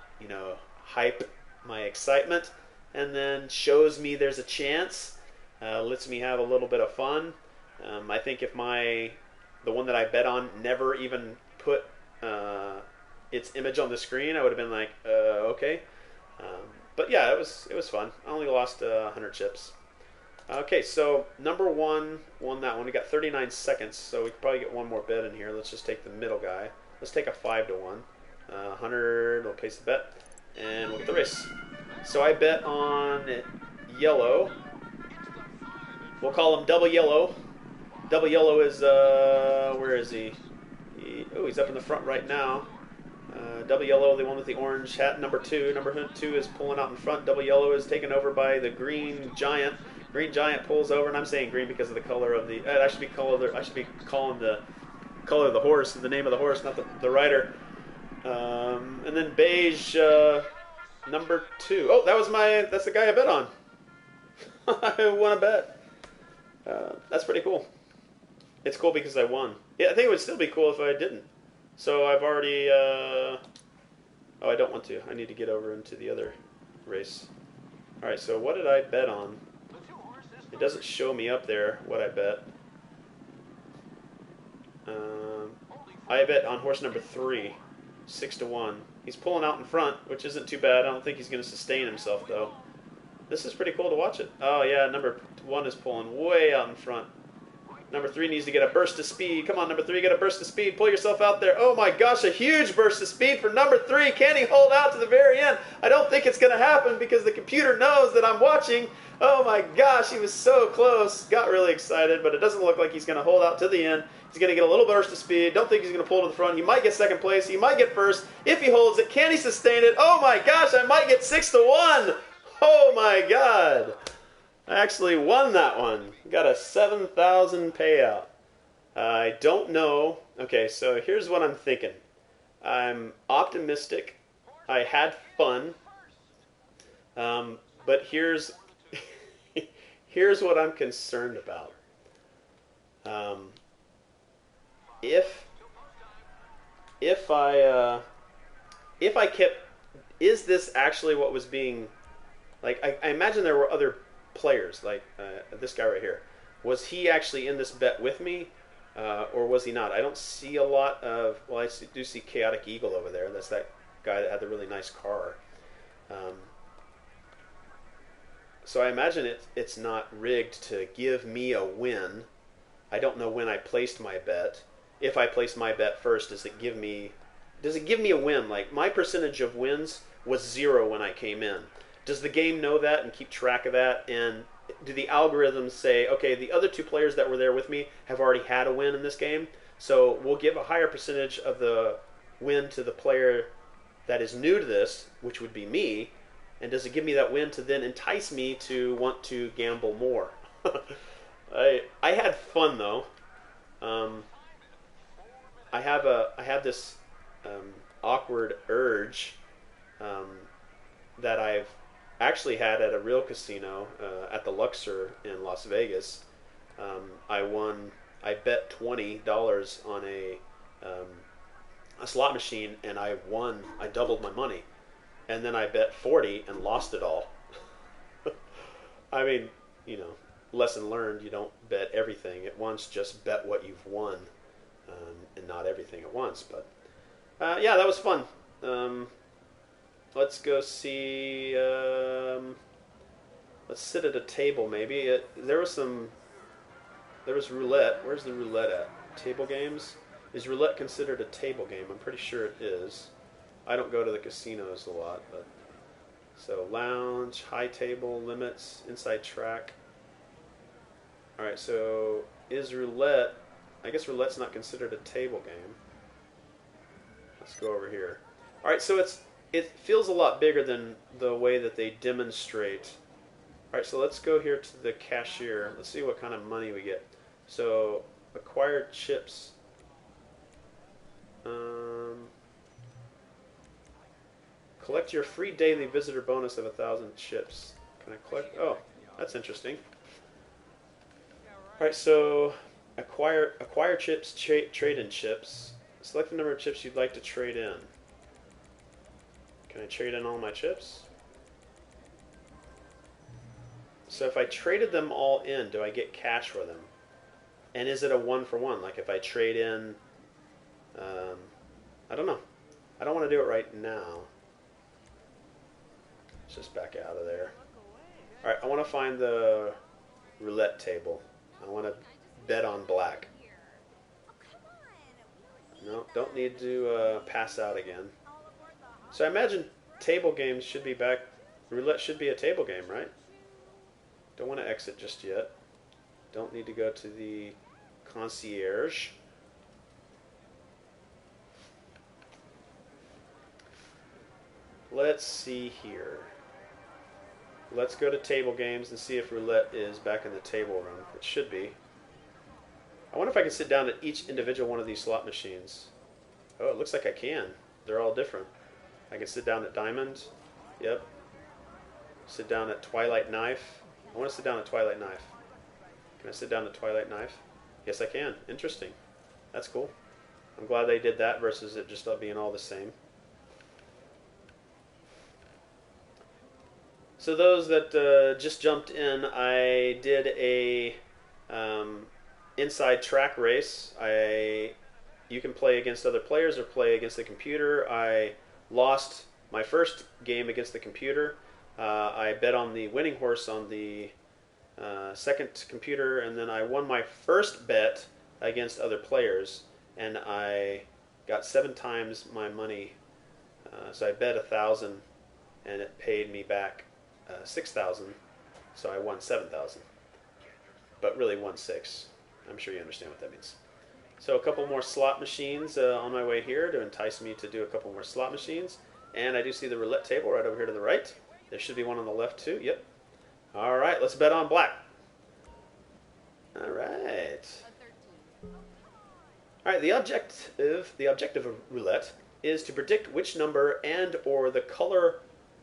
hype my excitement, and then shows me there's a chance, lets me have a little bit of fun. I think if the one that I bet on never even put its image on the screen, I would have been like, okay. But yeah, it was fun. I only lost 100 chips. Okay, so number 1 won that one. We got 39 seconds, so we could probably get one more bet in here. Let's just take the middle guy. Let's take a 5 to 1. 100, we'll place the bet, and we'll get the race. So I bet on yellow. We'll call him Double Yellow. Double Yellow is, where is he? He's up in the front right now. Double Yellow, the one with the orange hat, number 2. Number 2 is pulling out in front. Double Yellow is taken over by the Green Giant. Green Giant pulls over, and I'm saying green because of the color of the. I should be calling the color of the horse, the name of the horse, not the rider. And then beige, number 2. Oh, that's the guy I bet on. I won a bet. That's pretty cool. It's cool because I won. Yeah, I think it would still be cool if I didn't. So I've already, oh, I don't want to. I need to get over into the other race. All right, so what did I bet on? It doesn't show me up there what I bet. I bet on horse number 3, 6 to 1. He's pulling out in front, which isn't too bad. I don't think he's going to sustain himself, though. This is pretty cool to watch it. Oh, yeah, number 1 is pulling way out in front. Number 3 needs to get a burst of speed. Come on, number 3, get a burst of speed. Pull yourself out there. Oh my gosh, a huge burst of speed for number 3. Can he hold out to the very end? I don't think it's going to happen because the computer knows that I'm watching. Oh my gosh, he was so close. Got really excited, but it doesn't look like he's going to hold out to the end. He's going to get a little burst of speed. Don't think he's going to pull to the front. He might get second place. He might get first. If he holds it, can he sustain it? Oh my gosh, I might get 6 to 1. Oh my God. I actually won that one. Got a 7,000 payout. I don't know. Okay, so here's what I'm thinking. I'm optimistic. I had fun. But here's what I'm concerned about. If I kept, is this actually what was being, like, I imagine there were other players, like this guy right here. Was he actually in this bet with me, or was he not? I don't see a lot of, well, do see Chaotic Eagle over there. That's that guy that had the really nice car. So I imagine it's not rigged to give me a win. I don't know when I placed my bet. If I placed my bet first, does it give me a win? Like, my percentage of wins was 0 when I came in. Does the game know that and keep track of that? And do the algorithms say, okay, the other 2 players that were there with me have already had a win in this game, so we'll give a higher percentage of the win to the player that is new to this, which would be me, and does it give me that win to then entice me to want to gamble more? I had fun, though. I have this awkward urge that I've actually had at a real casino at the Luxor in Las Vegas. I bet $20 on a slot machine, and I won. I doubled my money, and then I bet 40 and lost it all. I mean, lesson learned, you don't bet everything at once, just bet what you've won, and not everything at once. But yeah, that was fun. Let's go see. Let's sit at a table, maybe. There was roulette. Where's the roulette at? Table games? Is roulette considered a table game? I'm pretty sure it is. I don't go to the casinos a lot, but so lounge, high table, limits, inside track. All right, so is roulette? I guess roulette's not considered a table game. Let's go over here. All right, so it feels a lot bigger than the way that they demonstrate. All right, so let's go here to the cashier. Let's see what kind of money we get. So acquired chips. Collect your free daily visitor bonus of 1,000 chips. Can I collect? Oh, that's interesting. All right, so acquire chips, trade in chips. Select the number of chips you'd like to trade in. Can I trade in all my chips? So if I traded them all in, do I get cash for them? And is it a 1-for-1? Like if I trade in, I don't know. I don't want to do it right now. Let's just back out of there. All right, I want to find the roulette table. I want to bet on black. No, don't need to pass out again. So I imagine table games should be back. Roulette should be a table game, right? Don't want to exit just yet. Don't need to go to the concierge. Let's see here. Let's go to table games and see if roulette is back in the table room. It should be. I wonder if I can sit down at each individual one of these slot machines. Oh, it looks like I can. They're all different. I can sit down at Diamond. Yep. Sit down at Twilight Knife. I want to sit down at Twilight Knife. Can I sit down at Twilight Knife? Yes, I can. Interesting. That's cool. I'm glad they did that versus it just being all the same. So those that just jumped in, I did a inside track race. You can play against other players or play against the computer. I lost my first game against the computer. I bet on the winning horse on the second computer, and then I won my first bet against other players, and I got 7 times my money. So I bet 1,000, and it paid me back 6,000. So I won 7,000, but really won 6. I'm sure you understand what that means. So a couple more slot machines on my way here to entice me to do a couple more slot machines, and I do see the roulette table right over here to the right. There should be one on the left too. Yep. All right, let's bet on black. All right. All right, the objective of roulette is to predict which number and or the color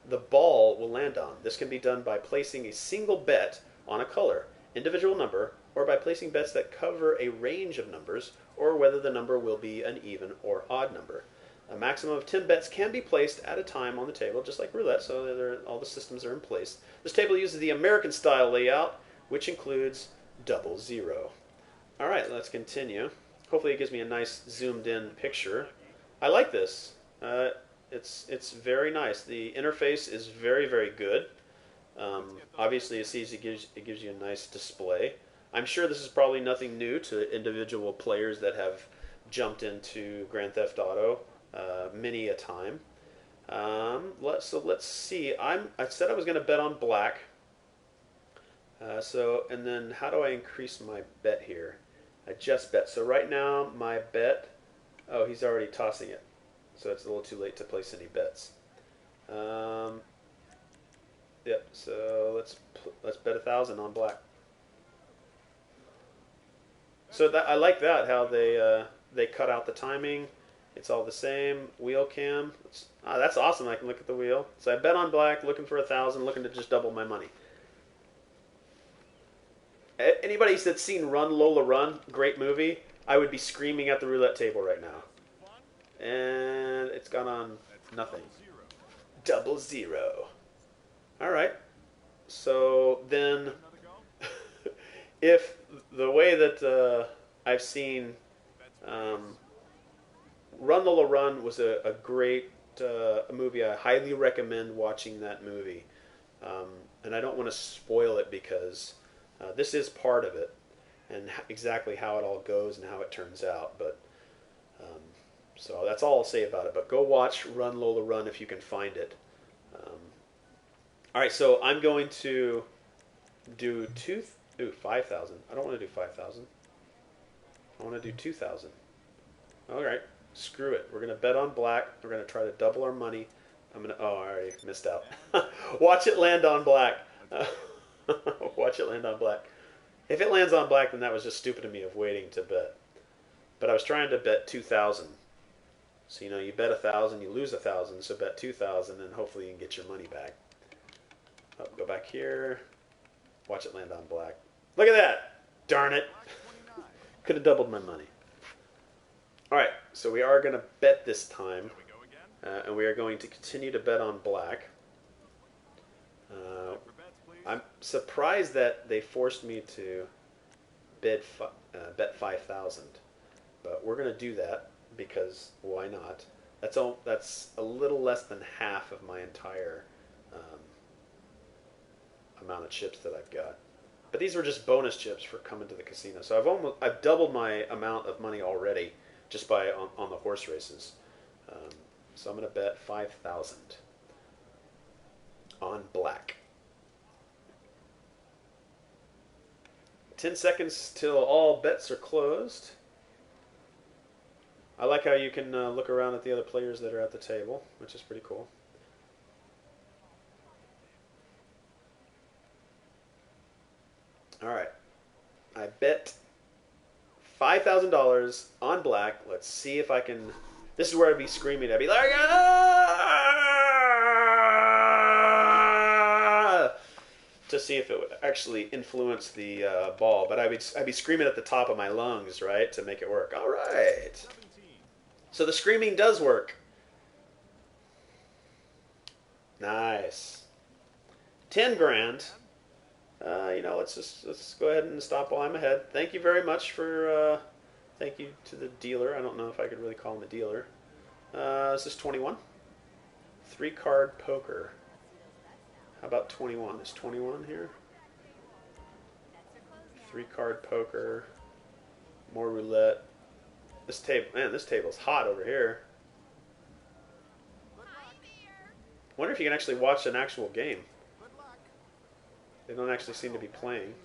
the ball will land on. This can be done by placing a single bet on a color, individual number, or by placing bets that cover a range of numbers, or whether the number will be an even or odd number. A maximum of 10 bets can be placed at a time on the table, just like roulette, so all the systems are in place. This table uses the American-style layout, which includes 00. All right, let's continue. Hopefully it gives me a nice zoomed-in picture. I like this. It's very nice. The interface is very, very good. Obviously, it gives you a nice display. I'm sure this is probably nothing new to individual players that have jumped into Grand Theft Auto many a time. Let's see. I said I was going to bet on black. And then how do I increase my bet here? I just bet. So right now my bet. Oh, he's already tossing it. So it's a little too late to place any bets. Yep. So let's bet 1,000 on black. So I like that how they cut out the timing. It's all the same. Wheel cam. That's awesome. I can look at the wheel. So I bet on black, looking for 1,000, looking to just double my money. Anybody that's seen Run Lola Run, great movie, I would be screaming at the roulette table right now. And it's gone on nothing. 00. All right. So then if the way that I've seen um, Run Lola Run was a great movie. I highly recommend watching that movie. Um, and I don't want to spoil it because this is part of it and exactly how it all goes and how it turns out. But um, so that's all I'll say about it. But go watch Run Lola Run if you can find it. Um, all right, so I'm going to do 5,000. I don't want to do 5,000. I want to do 2,000. All right, screw it. We're gonna bet on black. We're gonna try to double our money. I'm gonna. Oh, I already missed out. Watch it land on black. Watch it land on black. If it lands on black, then that was just stupid of me of waiting to bet. But I was trying to bet 2,000. So you bet 1,000, you lose 1,000. So bet 2,000, and hopefully you can get your money back. Oh, go back here. Watch it land on black. Look at that! Darn it! Could have doubled my money. All right, so we are going to bet this time, and we are going to continue to bet on black. I'm surprised that they forced me to bet 5,000, but we're going to do that because why not? That's a little less than half of my entire amount of chips that I've got. But these were just bonus chips for coming to the casino, so I've doubled my amount of money already just by on the horse races. So I'm going to bet 5,000 on black. 10 seconds till all bets are closed. I like how you can look around at the other players that are at the table, which is pretty cool. All right. I bet $5,000 on black. Let's see if I can. This is where I'd be screaming. I'd be like, ah! To see if it would actually influence the ball. But I'd be screaming at the top of my lungs, right, to make it work. All right. So the screaming does work. Nice. 10 grand. Let's go ahead and stop while I'm ahead. Thank you very much for. Thank you to the dealer. I don't know if I could really call him a dealer. This is 21. 3-card poker. How about 21? Is 21 here? 3-card poker. More roulette. This table's hot over here. Wonder if you can actually watch an actual game. They don't actually seem to be playing.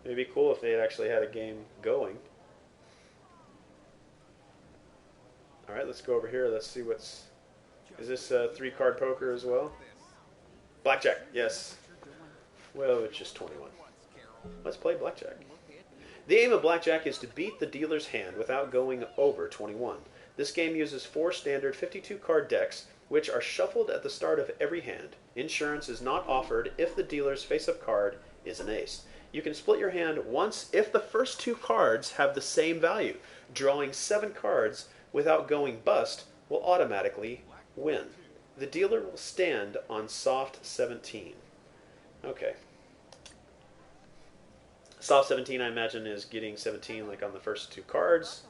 It'd be cool if they actually had a game going. All right, let's go over here. Let's see what's. Is this 3-card poker as well? Blackjack, yes. Well, it's just 21. Let's play blackjack. The aim of blackjack is to beat the dealer's hand without going over 21. This game uses 4 standard 52-card decks, which are shuffled at the start of every hand. Insurance is not offered if the dealer's face-up card is an ace. You can split your hand once if the first 2 cards have the same value. Drawing 7 cards without going bust will automatically win. The dealer will stand on soft 17. Okay. Soft 17, I imagine, is getting 17 like on the first 2 cards,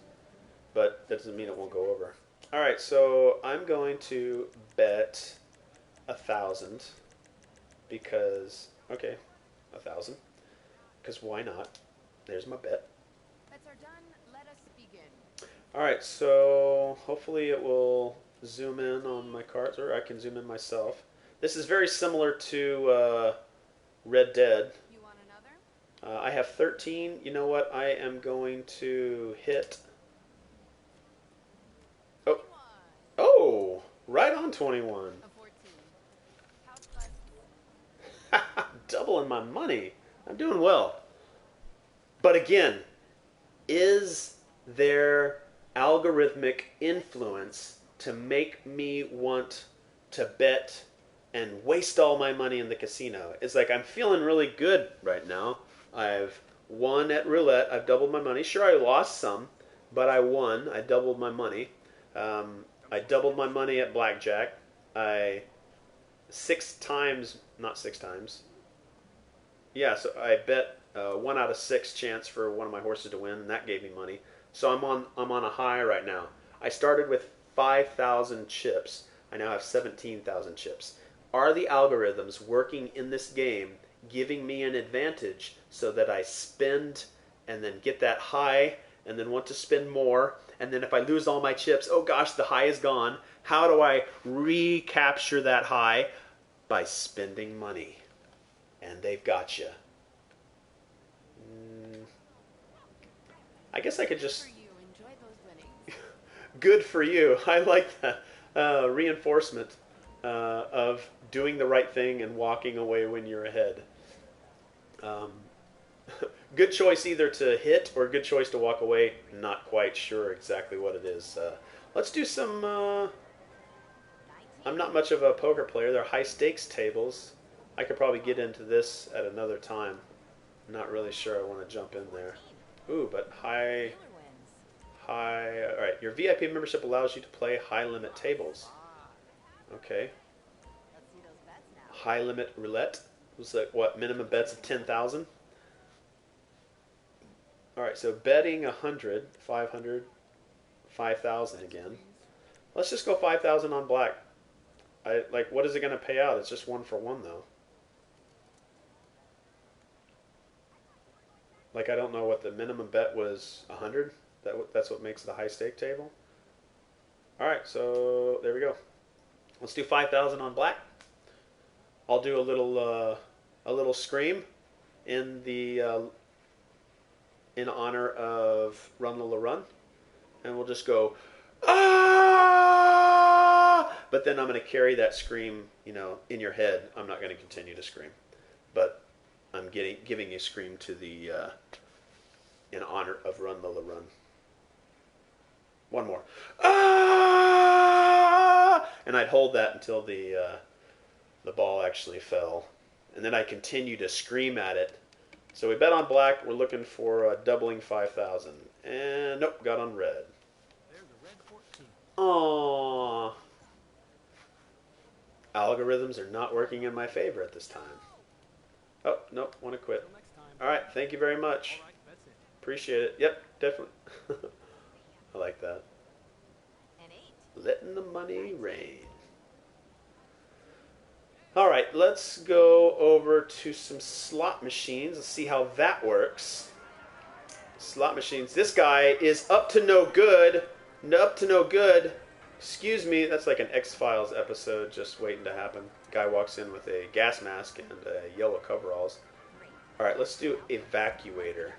but that doesn't mean it won't go over. All right, so I'm going to bet 1,000 because 1,000 because why not? There's my bet. Bets are done. Let us begin. All right, so hopefully it will zoom in on my cards, or I can zoom in myself. This is very similar to Red Dead. You want another? I have 13. You know what? I am going to hit. Oh, 21. oh, right on 21. A 14. House class. Doubling my money. I'm doing well. But again, is there algorithmic influence to make me want to bet and waste all my money in the casino? It's like I'm feeling really good right now. I've won at roulette. I've doubled my money. Sure, I lost some, but I won. I doubled my money. I doubled my money at blackjack. I 6 times, not 6 times. yeah, so I bet 1 out of 6 chance for one of my horses to win, and that gave me money. So I'm on a high right now. I started with 5,000 chips. I now have 17,000 chips. Are the algorithms working in this game giving me an advantage so that I spend and then get that high and then want to spend more, and then if I lose all my chips, oh gosh, the high is gone. How do I recapture that high? By spending money. And they've got you. I guess I could Good just. for you. Enjoy those winnings. Good for you. I like that reinforcement of doing the right thing and walking away when you're ahead. Um, good choice either to hit or good choice to walk away. Not quite sure exactly what it is. Let's do some. I'm not much of a poker player. They're high stakes tables. I could probably get into this at another time. Not really sure I want to jump in there. Ooh, but high. All right, your VIP membership allows you to play high limit tables. Okay. High limit roulette was like what, minimum bets of 10,000? All right, so betting 100, 500, 5,000 again. Let's just go 5,000 on black. What is it going to pay out? It's just 1 for 1 though. I don't know what the minimum bet was. 100. That's what makes the high stake table. All right, so there we go. Let's do 5,000 on black. I'll do a little scream in the in honor of Run Lola Run, and we'll just go ah. But then I'm going to carry that scream, in your head. I'm not going to continue to scream, but I'm giving a scream to the in honor of Run Lola Run. One more. Ah! And I'd hold that until the ball actually fell. And then I continue to scream at it. So we bet on black. We're looking for doubling 5,000. And nope, got on red. There's a red 14. Aww. Algorithms are not working in my favor at this time. Oh, nope, want to quit. Till next time. All right, thank you very much. All right, that's it. Appreciate it. Yep, definitely. I like that. An 8. Letting the money rain. All right, let's go over to some slot machines. Let's see how that works. Slot machines. This guy is up to no good. Up to no good. Excuse me, that's like an X-Files episode just waiting to happen. Guy walks in with a gas mask and yellow coveralls. All right, let's do Evacuator.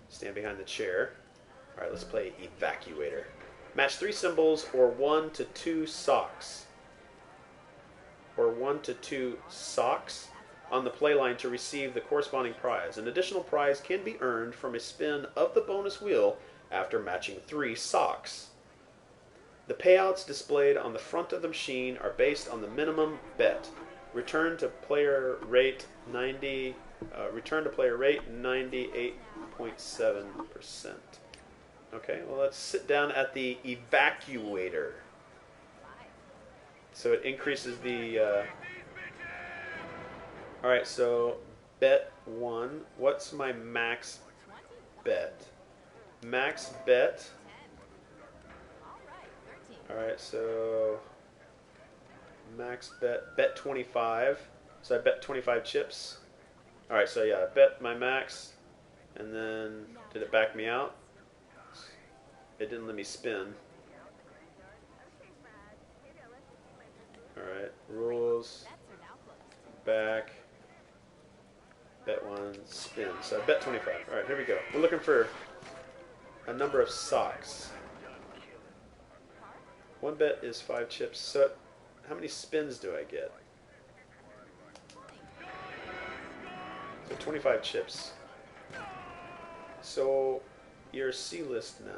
Stand behind the chair. All right, let's play Evacuator. Match 3 symbols or 1 to 2 socks. Or 1 to 2 socks on the play line to receive the corresponding prize. An additional prize can be earned from a spin of the bonus wheel after matching 3 socks. The payouts displayed on the front of the machine are based on the minimum bet. Return to player rate 98.7%. Okay, well let's sit down at the Evacuator. So it increases the. All right, so bet 1. What's my max bet? Max bet. All right, so max bet 25. So I bet 25 chips. All right, so yeah, I bet my max, and then did it back me out? It didn't let me spin. All right, rules, back, bet 1, spin. So I bet 25. All right, here we go. We're looking for a number of socks. 1 bet is 5 chips. So how many spins do I get? So 25 chips. So you're C-list now.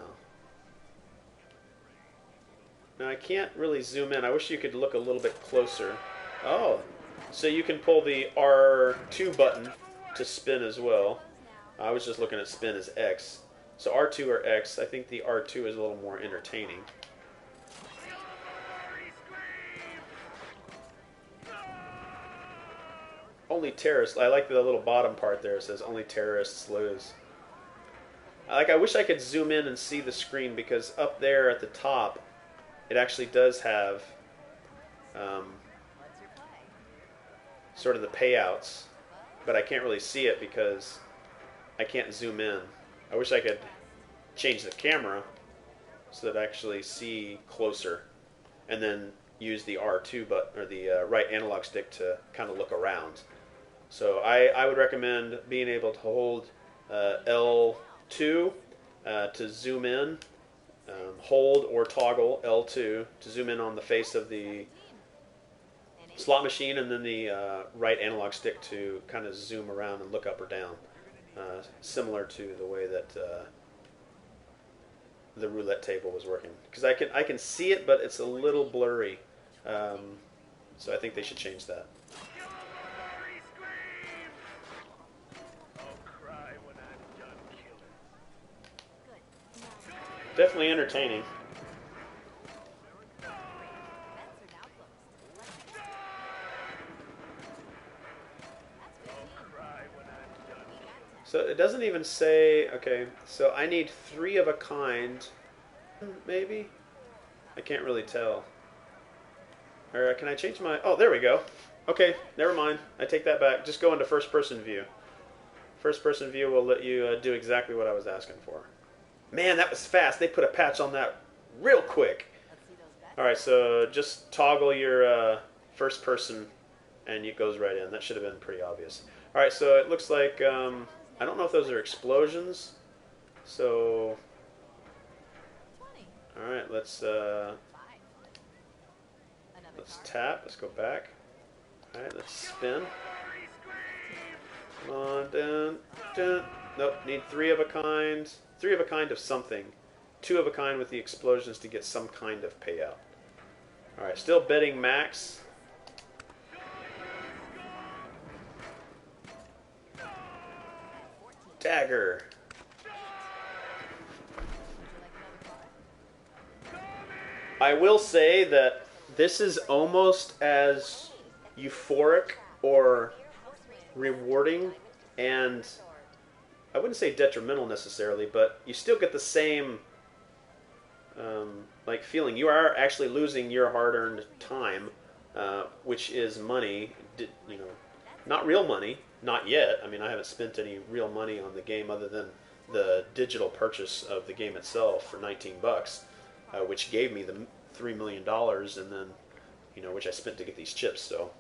Now I can't really zoom in. I wish you could look a little bit closer. Oh, so you can pull the R2 button to spin as well. I was just looking at spin as X. So R2 or X. I think the R2 is a little more entertaining. Oh Only terrorists. I like the little bottom part there. It says only terrorists lose. I wish I could zoom in and see the screen, because up there at the top, it actually does have sort of the payouts, but I can't really see it because I can't zoom in. I wish I could change the camera so that I actually see closer, and then use the R2 button or the right analog stick to kind of look around. So I would recommend being able to hold L2 to zoom in, hold or toggle L2 to zoom in on the face of the slot machine, and then the right analog stick to kind of zoom around and look up or down, similar to the way that the roulette table was working. Because I can see it, but it's a little blurry. So I think they should change that. Definitely entertaining. So it doesn't even say, okay, so I need 3 of a kind, maybe? I can't really tell. Or can I change my, oh, there we go. Okay, never mind. I take that back. Just go into first person view. First person view will let you do exactly what I was asking for. Man, that was fast. They put a patch on that real quick. Alright, so just toggle your first person and it goes right in. That should have been pretty obvious. Alright, so it looks like, I don't know if those are explosions. So, alright, let's tap. Let's go back. Alright, let's spin. Come on, dun, dun. Nope, need 3 of a kind. 3 of a kind of something. 2 of a kind with the explosions to get some kind of payout. Alright, still betting max. Dagger. I will say that this is almost as euphoric or rewarding, and I wouldn't say detrimental necessarily, but you still get the same like feeling. You are actually losing your hard-earned time, which is money. You know, not real money, not yet. I mean, I haven't spent any real money on the game other than the digital purchase of the game itself for 19 bucks, which gave me the $3 million, and then, you know, which I spent to get these chips. So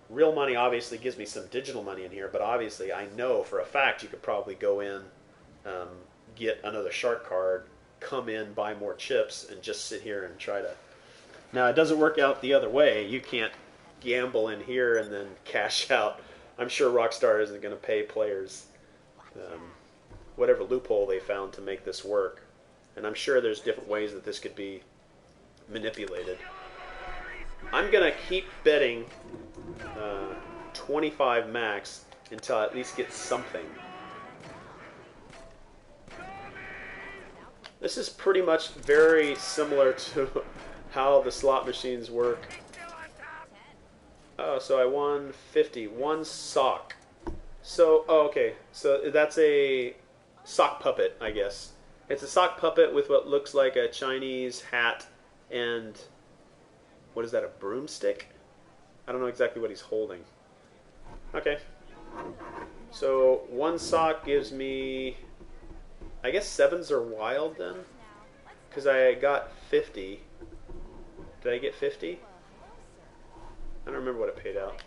real money obviously gives me some digital money in here, but obviously I know for a fact you could probably go in, get another shark card, come in, buy more chips, and just sit here and try to... Now, it doesn't work out the other way. You can't gamble in here and then cash out. I'm sure Rockstar isn't going to pay players whatever loophole they found to make this work. And I'm sure there's different ways that this could be manipulated. I'm going to keep betting 25 max until I at least get something. This is pretty much very similar to how the slot machines work. Oh, so I won 50. 1 sock. So, oh, okay. So that's a sock puppet, I guess. It's a sock puppet with what looks like a Chinese hat and... What is that, a broomstick? I don't know exactly what he's holding. Okay. So 1 sock gives me... I guess 7s are wild then? Because I got 50. Did I get 50? I don't remember what it paid out.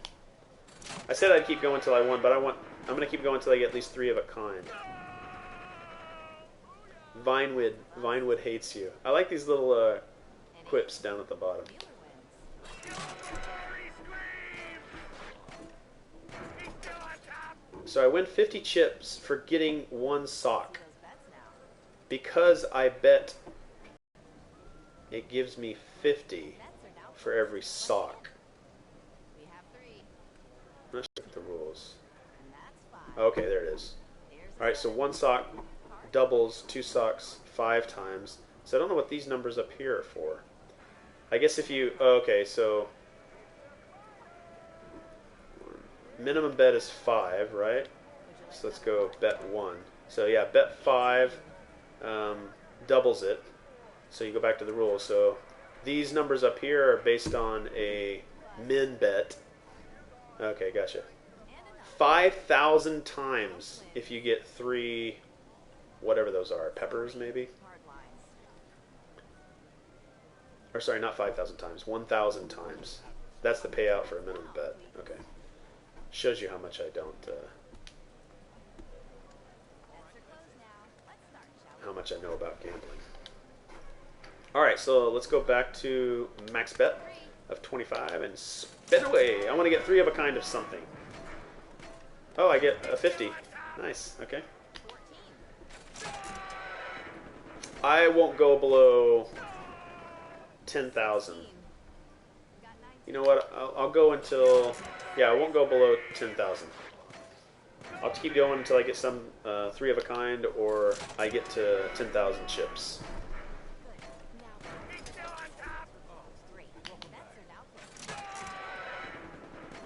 I said I'd keep going until I won, but I'm going to keep going until I get at least 3 of a kind. Vinewood hates you. I like these little quips down at the bottom. So I win 50 chips for getting 1 sock. Because I bet it gives me 50 for every sock. Let's check the rules. Okay, there it is. Alright, so 1 sock doubles 2 socks 5 times. So I don't know what these numbers up here are for. I guess if you... okay, so... minimum bet is 5, right? So let's go bet 1. So yeah, bet 5 doubles it. So you go back to the rules. So these numbers up here are based on a min bet. Okay, gotcha. 5,000 times if you get 3, whatever those are, peppers maybe? Or sorry, not 5,000 times, 1,000 times. That's the payout for a minimum bet. Okay. Shows you how much I don't, how much I know about gambling. Alright, so let's go back to max bet of 25 and spin away. I want to get 3 of a kind of something. Oh, I get a 50. Nice, okay. I won't go below 10,000. You know what? I'll go until... Yeah, I won't go below 10,000. I'll keep going until I get some 3 of a kind or I get to 10,000 chips.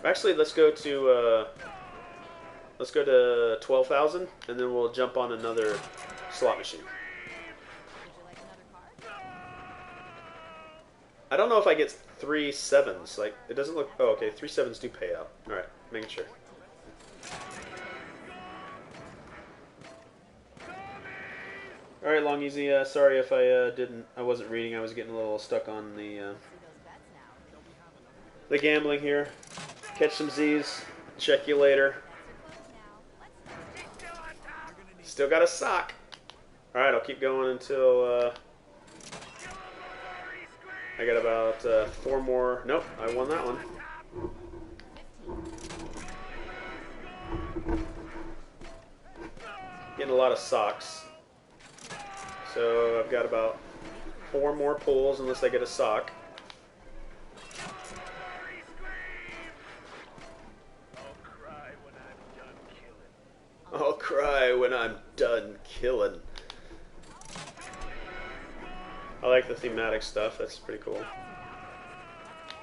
Actually, let's go to 12,000 and then we'll jump on another slot machine. I don't know if I get 3 sevens. Like, it doesn't look... Oh, okay. 3 sevens do pay out. Alright, making sure. Alright, Long Easy. Sorry if I wasn't reading. I was getting a little stuck on the gambling here. Catch some Z's. Check you later. Still got a sock. Alright, I'll keep going until... I got about 4 more. Nope, I won that one. Getting a lot of socks. So I've got about 4 more pulls unless I get a sock. I'll cry when I'm done killing. I like the thematic stuff. That's pretty cool.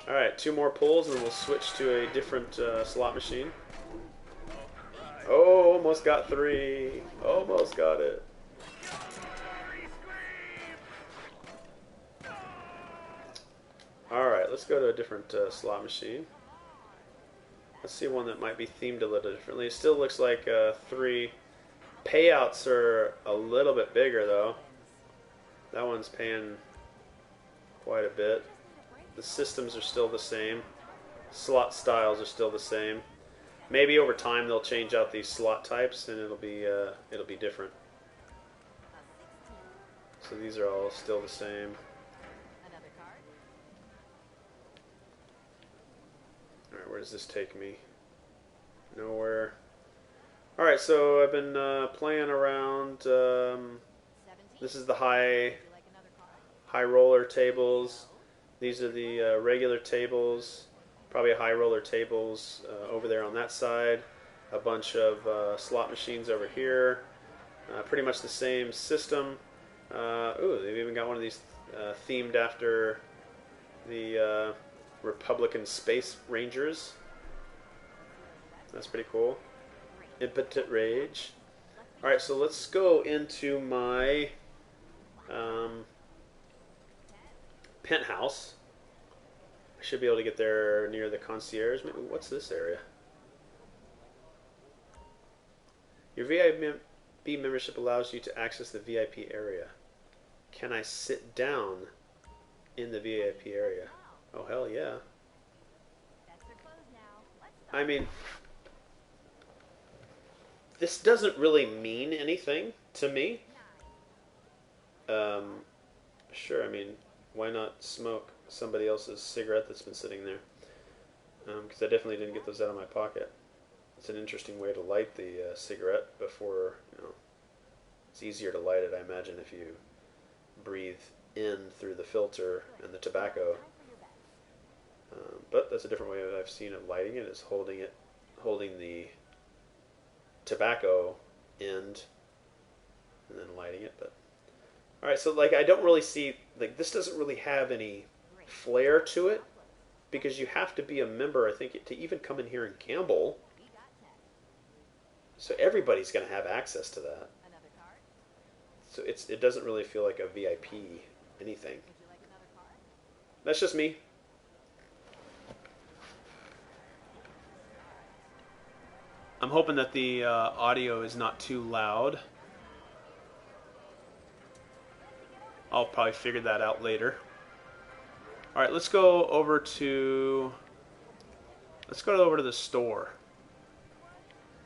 Alright, 2 more pulls and then we'll switch to a different slot machine. Oh, almost got 3. Almost got it. Alright, let's go to a different slot machine. Let's see one that might be themed a little differently. It still looks like 3. Payouts are a little bit bigger though. That one's paying quite a bit. The systems are still the same. Slot styles are still the same. Maybe over time they'll change out these slot types and it'll be different. So these are all still the same. Alright, where does this take me? Nowhere. Alright, so I've been playing around. This is the high roller tables. These are the regular tables. Probably a high roller tables over there on that side. A bunch of slot machines over here. Pretty much the same system. Ooh, they've even got one of these themed after the Republican Space Rangers. That's pretty cool. Impotent Rage. Alright, so let's go into my penthouse. I should be able to get there near the concierge. Maybe, what's this area? Your VIP membership allows you to access the VIP area. Can I sit down in the VIP area? Oh, hell yeah. I mean, this doesn't really mean anything to me. Sure, I mean, why not smoke somebody else's cigarette that's been sitting there? Because I definitely didn't get those out of my pocket. It's an interesting way to light the cigarette before, it's easier to light it, I imagine, if you breathe in through the filter and the tobacco. But that's a different way that I've seen of lighting it, is holding the tobacco end and then lighting it. But alright, so like I don't really see, like, this doesn't really have any flair to it, because you have to be a member, I think, to even come in here and gamble. So everybody's going to have access to that. Another card? So it doesn't really feel like a VIP anything. Would you like another card? That's just me. I'm hoping that the audio is not too loud. I'll probably figure that out later. All right, let's go over to the store.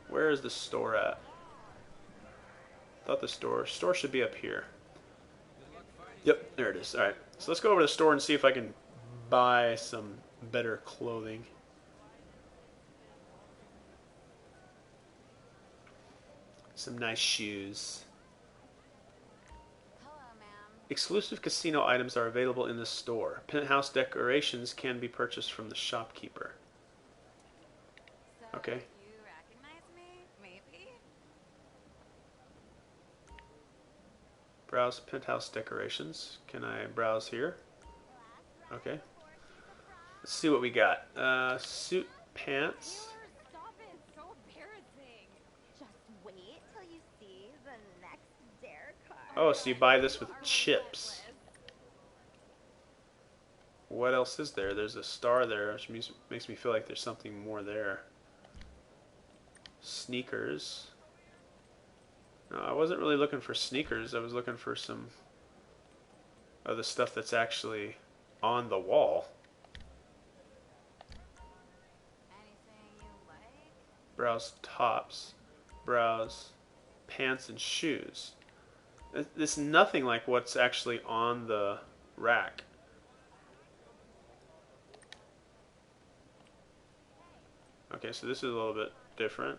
Where is the store at? I thought the store should be up here. Yep, there it is. All right, so let's go over to the store and see if I can buy some better clothing. Some nice shoes. Hello, ma'am. Exclusive casino items are available in the store. Penthouse decorations can be purchased from the shopkeeper. So, Okay. you recognize me? Maybe? Browse penthouse decorations. Can I browse here? Okay. Let's see what we got. Suit pants. Stop it. So embarrassing. Just wait till you see the next dare card. Oh, so you buy this with You are chips. relentless. What else is there? There's a star there, which makes me feel like there's something more there. Sneakers. No, I wasn't really looking for sneakers. I was looking for some of the stuff that's actually on the wall. Anything you like? Browse tops. Browse pants and shoes. It's nothing like what's actually on the rack. Okay, so this is a little bit different.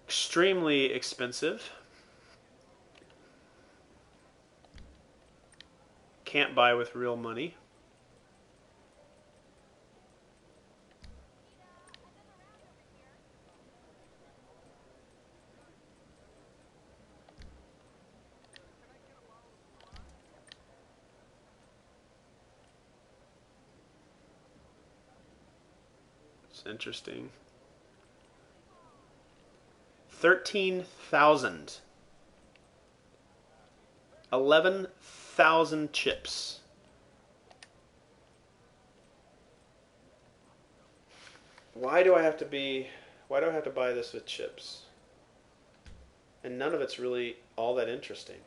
Extremely expensive. Can't buy with real money. It's interesting. 13,000. 11,000 chips. Why do I have to buy this with chips? And none of it's really all that interesting.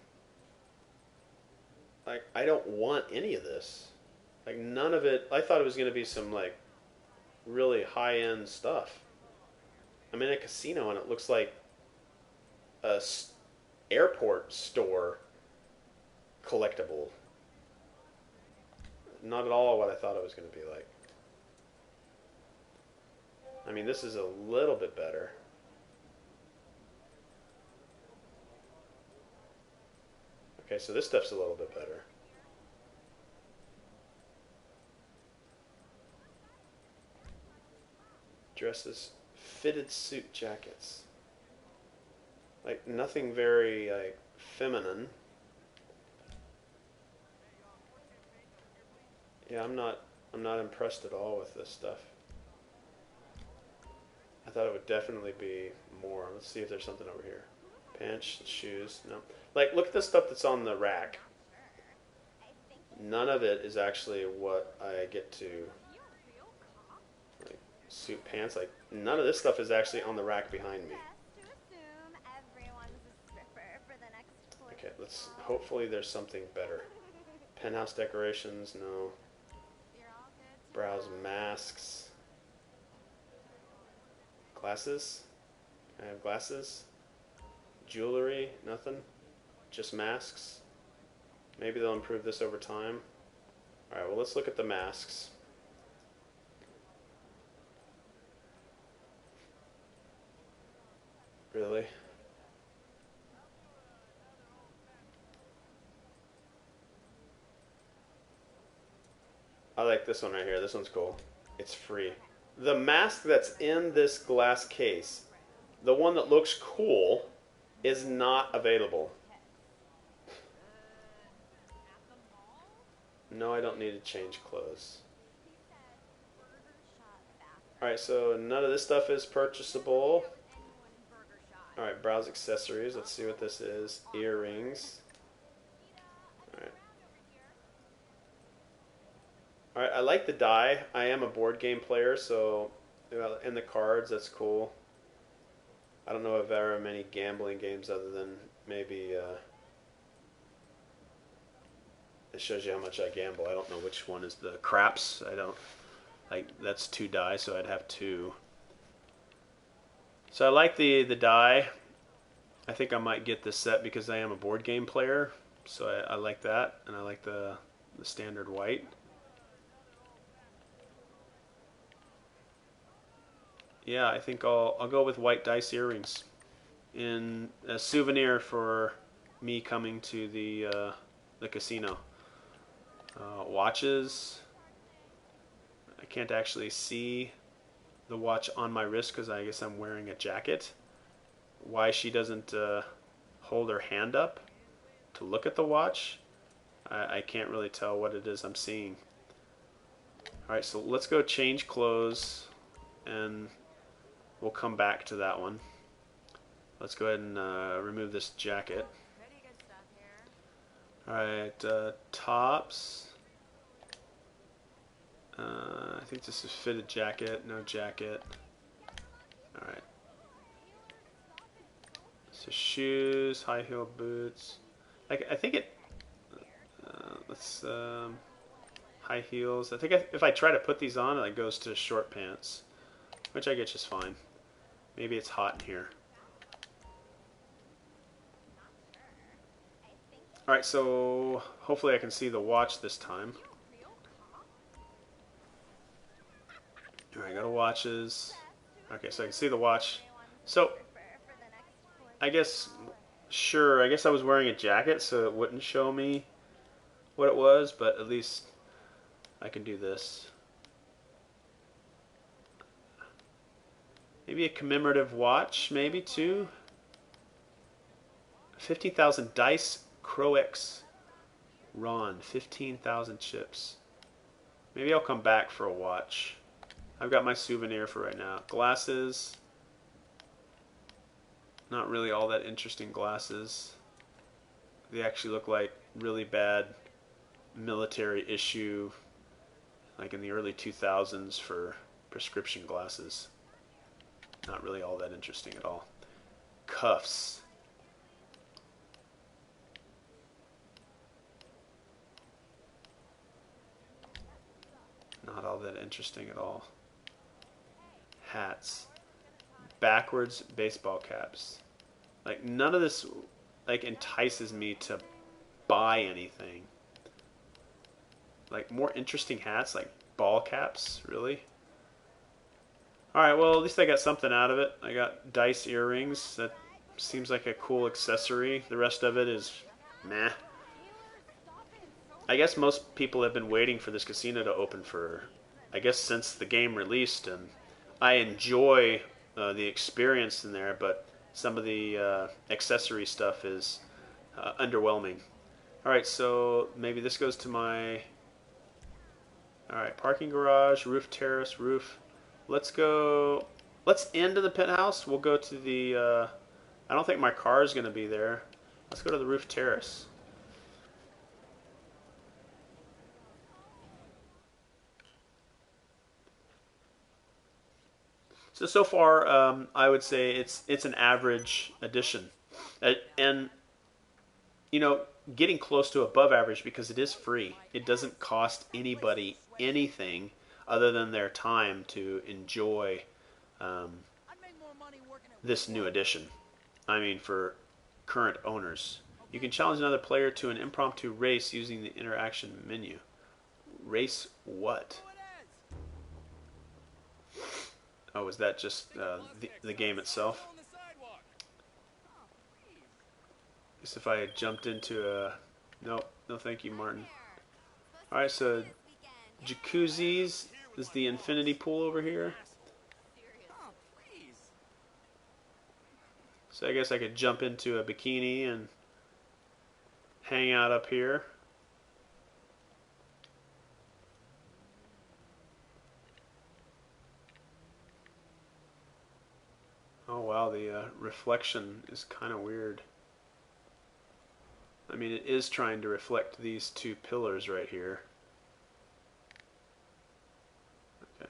Like, I don't want any of this. Like, none of it. I thought it was going to be some, like, really high-end stuff. I'm in a casino and it looks like a airport store collectible. Not at all what I thought it was going to be like. I mean, this is a little bit better. Okay, so this stuff's a little bit better. Dresses, fitted suit jackets. Like nothing very like feminine. Yeah, I'm not impressed at all with this stuff. I thought it would definitely be more. Let's see if there's something over here. Pants, shoes, no. Like, look at the stuff that's on the rack. None of it is actually what I get to. Like, suit pants, like, none of this stuff is actually on the rack behind me. Best to assume everyone's a stripper for the next flip Okay, let's, flop. hopefully there's something better. Penthouse decorations, no. You're all good to Browse go. masks. Glasses? Can I have glasses? Jewelry? Nothing? Just masks? Maybe they'll improve this over time. Alright, well, let's look at the masks. Really? I like this one right here. This one's cool. It's free. The mask that's in this glass case, the one that looks cool, is not available. At the mall? No, I don't need to change clothes. He said, "Burger shot Alright, so none of this stuff is purchasable. Alright, browse accessories. Let's see what this is. Earrings. Alright. Alright, I like the die. I am a board game player, so and the cards, that's cool. I don't know if there are many gambling games other than maybe it shows you how much I gamble. I don't know which one is the craps. I don't like that's 2 die, so I'd have 2. So I like the die. I think I might get this set because I am a board game player. So I like that, and I like the standard white. Yeah, I think I'll go with white dice earrings in a souvenir for me coming to the casino. Watches. I can't actually see the watch on my wrist because I guess I'm wearing a jacket. Why she doesn't hold her hand up to look at the watch, I can't really tell what it is I'm seeing. Alright, so let's go change clothes and we'll come back to that one. Let's go ahead and remove this jacket. Alright, tops. I think this is fitted jacket, no jacket. Alright. So shoes, high heel boots. I think it. Let's high heels. I think if I try to put these on, it goes to short pants, which I guess is fine. Maybe it's hot in here. All right, so hopefully I can see the watch this time. All right, go to watches. Okay, so I can see the watch. So I guess. Sure, I guess I was wearing a jacket so it wouldn't show me what it was, but at least I can do this. Maybe a commemorative watch, maybe too. 15,000 dice, Croix Ron, 15,000 chips. Maybe I'll come back for a watch. I've got my souvenir for right now. Glasses. Not really all that interesting glasses. They actually look like really bad military issue, like in the early 2000s for prescription glasses. Not really all that interesting at all. Cuffs. Not all that interesting at all. Hats. Backwards baseball caps. Like none of this like entices me to buy anything. Like more interesting hats, like ball caps, really? Alright, well at least I got something out of it. I got dice earrings. That seems like a cool accessory. The rest of it is meh. I guess most people have been waiting for this casino to open for, I guess, since the game released, and I enjoy the experience in there, but some of the accessory stuff is underwhelming. Alright, so maybe this goes to my... Alright, parking garage, roof terrace, roof. Let's go... Let's end in the penthouse. We'll go to the... I don't think my car is going to be there. Let's go to the roof terrace. So far, I would say it's an average addition, and you know, getting close to above average because it is free. It doesn't cost anybody anything other than their time to enjoy this new addition. I mean, for current owners, you can challenge another player to an impromptu race using the interaction menu. Race what? Oh, is that just the game itself? Guess if I had jumped into a... Nope, no thank you, Martin. Alright, so jacuzzis is the infinity pool over here. So I guess I could jump into a bikini and hang out up here. Oh wow, the reflection is kind of weird. I mean, it is trying to reflect these two pillars right here. Okay.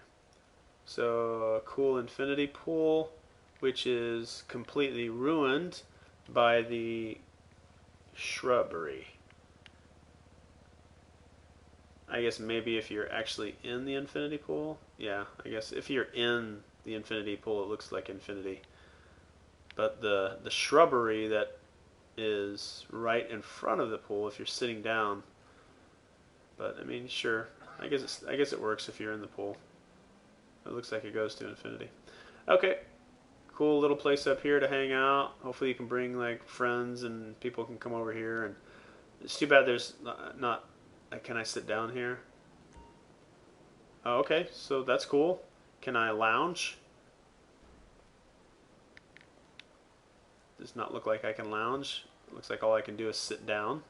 So, a cool infinity pool, which is completely ruined by the shrubbery. I guess maybe if you're actually in the infinity pool, yeah, I guess if you're in the infinity pool, it looks like infinity. But the shrubbery that is right in front of the pool, if you're sitting down. But I mean, sure, I guess it works if you're in the pool. It looks like it goes to infinity. Okay, cool little place up here to hang out. Hopefully, you can bring like friends and people can come over here. And it's too bad there's not. Can I sit down here? Oh, okay, so that's cool. Can I lounge? Does not look like I can lounge. It looks like all I can do is sit down.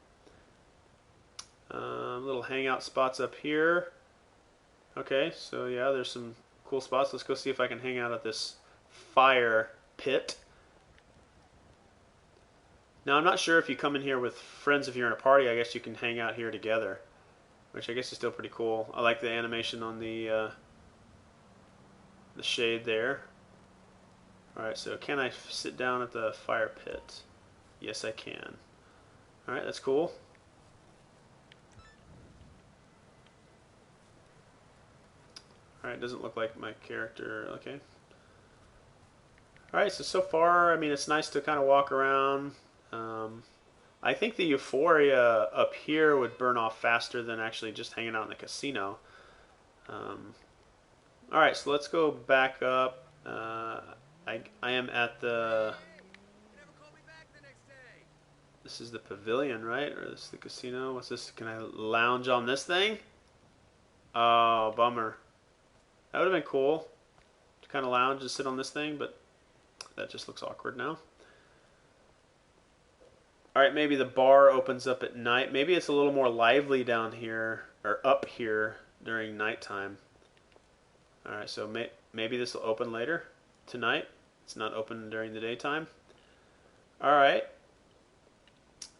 Little hangout spots up here. Okay, so yeah, there's some cool spots. Let's go see if I can hang out at this fire pit. Now, I'm not sure if you come in here with friends. If you're in a party, I guess you can hang out here together, which I guess is still pretty cool. I like the animation on the shade there. Alright, so can I sit down at the fire pit? Yes, I can. Alright, that's cool. Alright, doesn't look like my character. Okay. Alright, so far, I mean, it's nice to kind of walk around. I think the euphoria up here would burn off faster than actually just hanging out in the casino. Alright, so let's go back up. I am at the... This is the pavilion, right? Or this is the casino? What's this? Can I lounge on this thing? Oh, bummer. That would have been cool to kind of lounge and sit on this thing, but that just looks awkward now. Alright, maybe the bar opens up at night. Maybe it's a little more lively down here, or up here, during nighttime. Alright, so maybe this will open later tonight. It's not open during the daytime. Alright.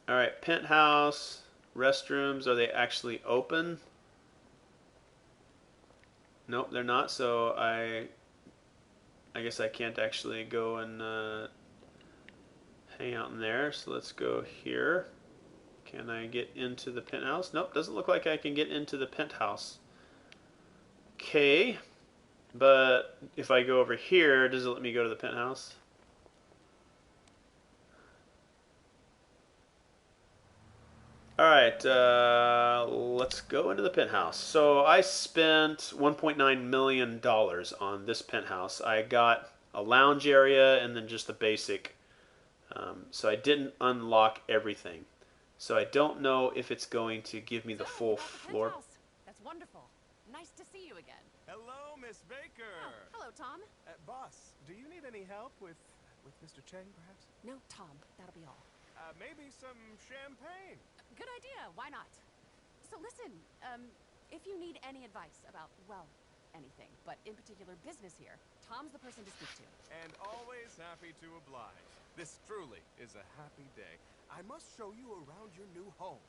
Alright, penthouse, restrooms, are they actually open? Nope, they're not, so I guess I can't actually go and hang out in there. So let's go here. Can I get into the penthouse? Nope, doesn't look like I can get into the penthouse. Okay, but if I go over here, does it let me go to the penthouse? Alright, let's go into the penthouse. So I spent $1.9 million on this penthouse. I got a lounge area and then just the basic. So I didn't unlock everything. So I don't know if it's going to give me the full floor. That's wonderful. Nice to see you again. Hello, Miss Baker. Oh, hello, Tom. Boss, do you need any help with Mr. Cheng, perhaps? No, Tom. That'll be all. Maybe some champagne. Good idea. Why not? So listen, if you need any advice about, well, anything, but in particular business here, Tom's the person to speak to. And always happy to oblige. This truly is a happy day. I must show you around your new home.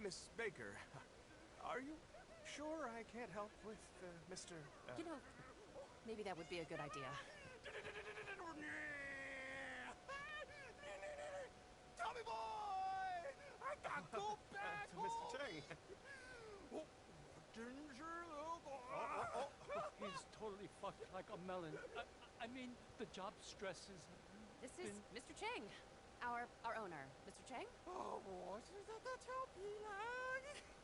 Miss Baker, are you sure I can't help with Mr. You know, maybe that would be a good idea. Tommy boy! I got go back Mr. Cheng. He's totally fucked like a melon. I mean, the job stresses. This is Mr. Cheng, our owner. Mr. Cheng?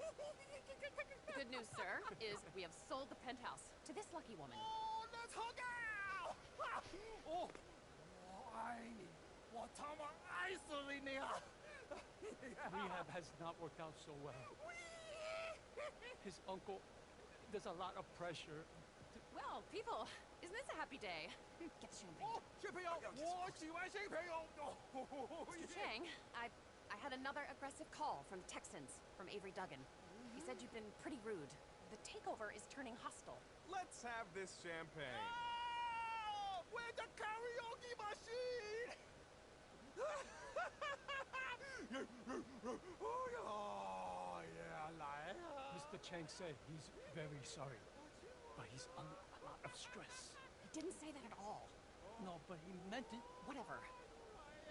The good news, sir, is we have sold the penthouse to this lucky woman. Rehab has not worked out so well. His uncle, there's a lot of pressure. Well, people, isn't this a happy day? Get the champagne. Mr. Cheng, I had another aggressive call from Texans, from Avery Duggan. He said you've been pretty rude. The takeover is turning hostile. Let's have this champagne. Oh, where's the karaoke machine? Oh, yeah, like. Mr. Chang said he's very sorry, but he's under a lot of stress. He didn't say that at all. No, but he meant it. Whatever.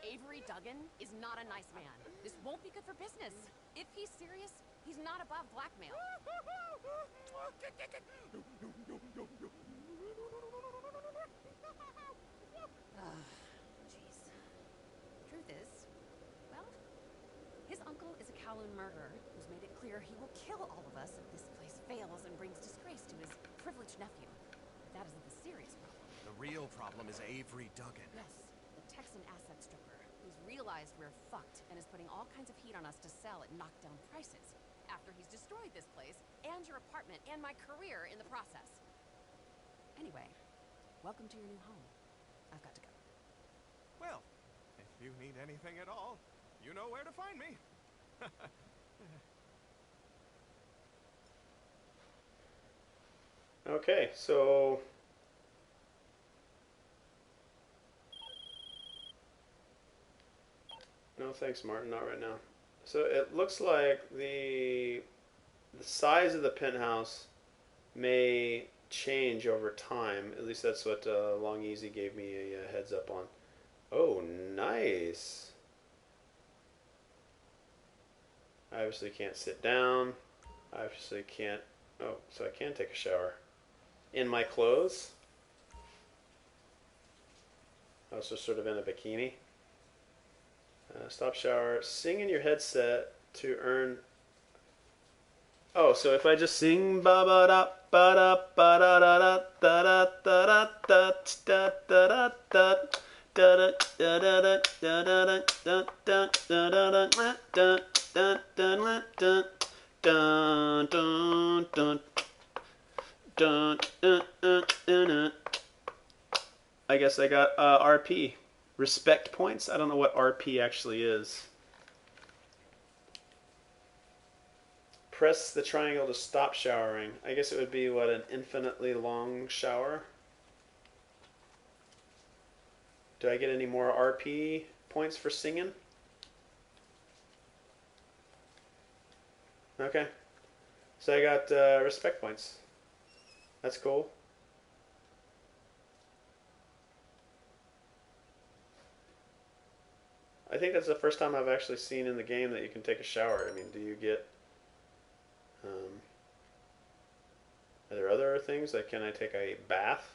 Avery Duggan is not a nice man. This won't be good for business. If he's serious, he's not above blackmail. Jeez. Truth is, well, his uncle is a Kowloon murderer who's made it clear he will kill all of us if this place fails and brings disgrace to his privileged nephew. But that isn't the serious problem. The real problem is Avery Duggan. Yes, the Texan asset stripper who's realized we're fucked and is putting all kinds of heat on us to sell at knockdown prices after he's destroyed this place and your apartment and my career in the process. Anyway, welcome to your new home. I've got to go. Well, if you need anything at all, you know where to find me. Okay, so no thanks, Martin, not right now. So it looks like the size of the penthouse may change over time. At least that's what Long Easy gave me a heads up on. Oh, nice. I obviously can't sit down. I obviously can't. Oh, so I can take a shower in my clothes. Also, sort of in a bikini. Stop shower. Sing in your headset to earn. Oh, so if I just sing ba ba da ba da ba da da da da da da da da da da. I guess I got RP. Respect points? I don't know what RP actually is. Press the triangle to stop showering. I guess it would be, what, an infinitely long shower? Do I get any more RP points for singing? Okay. So I got respect points. That's cool. I think that's the first time I've actually seen in the game that you can take a shower. I mean, do you get... are there other things? Like, can I take a bath?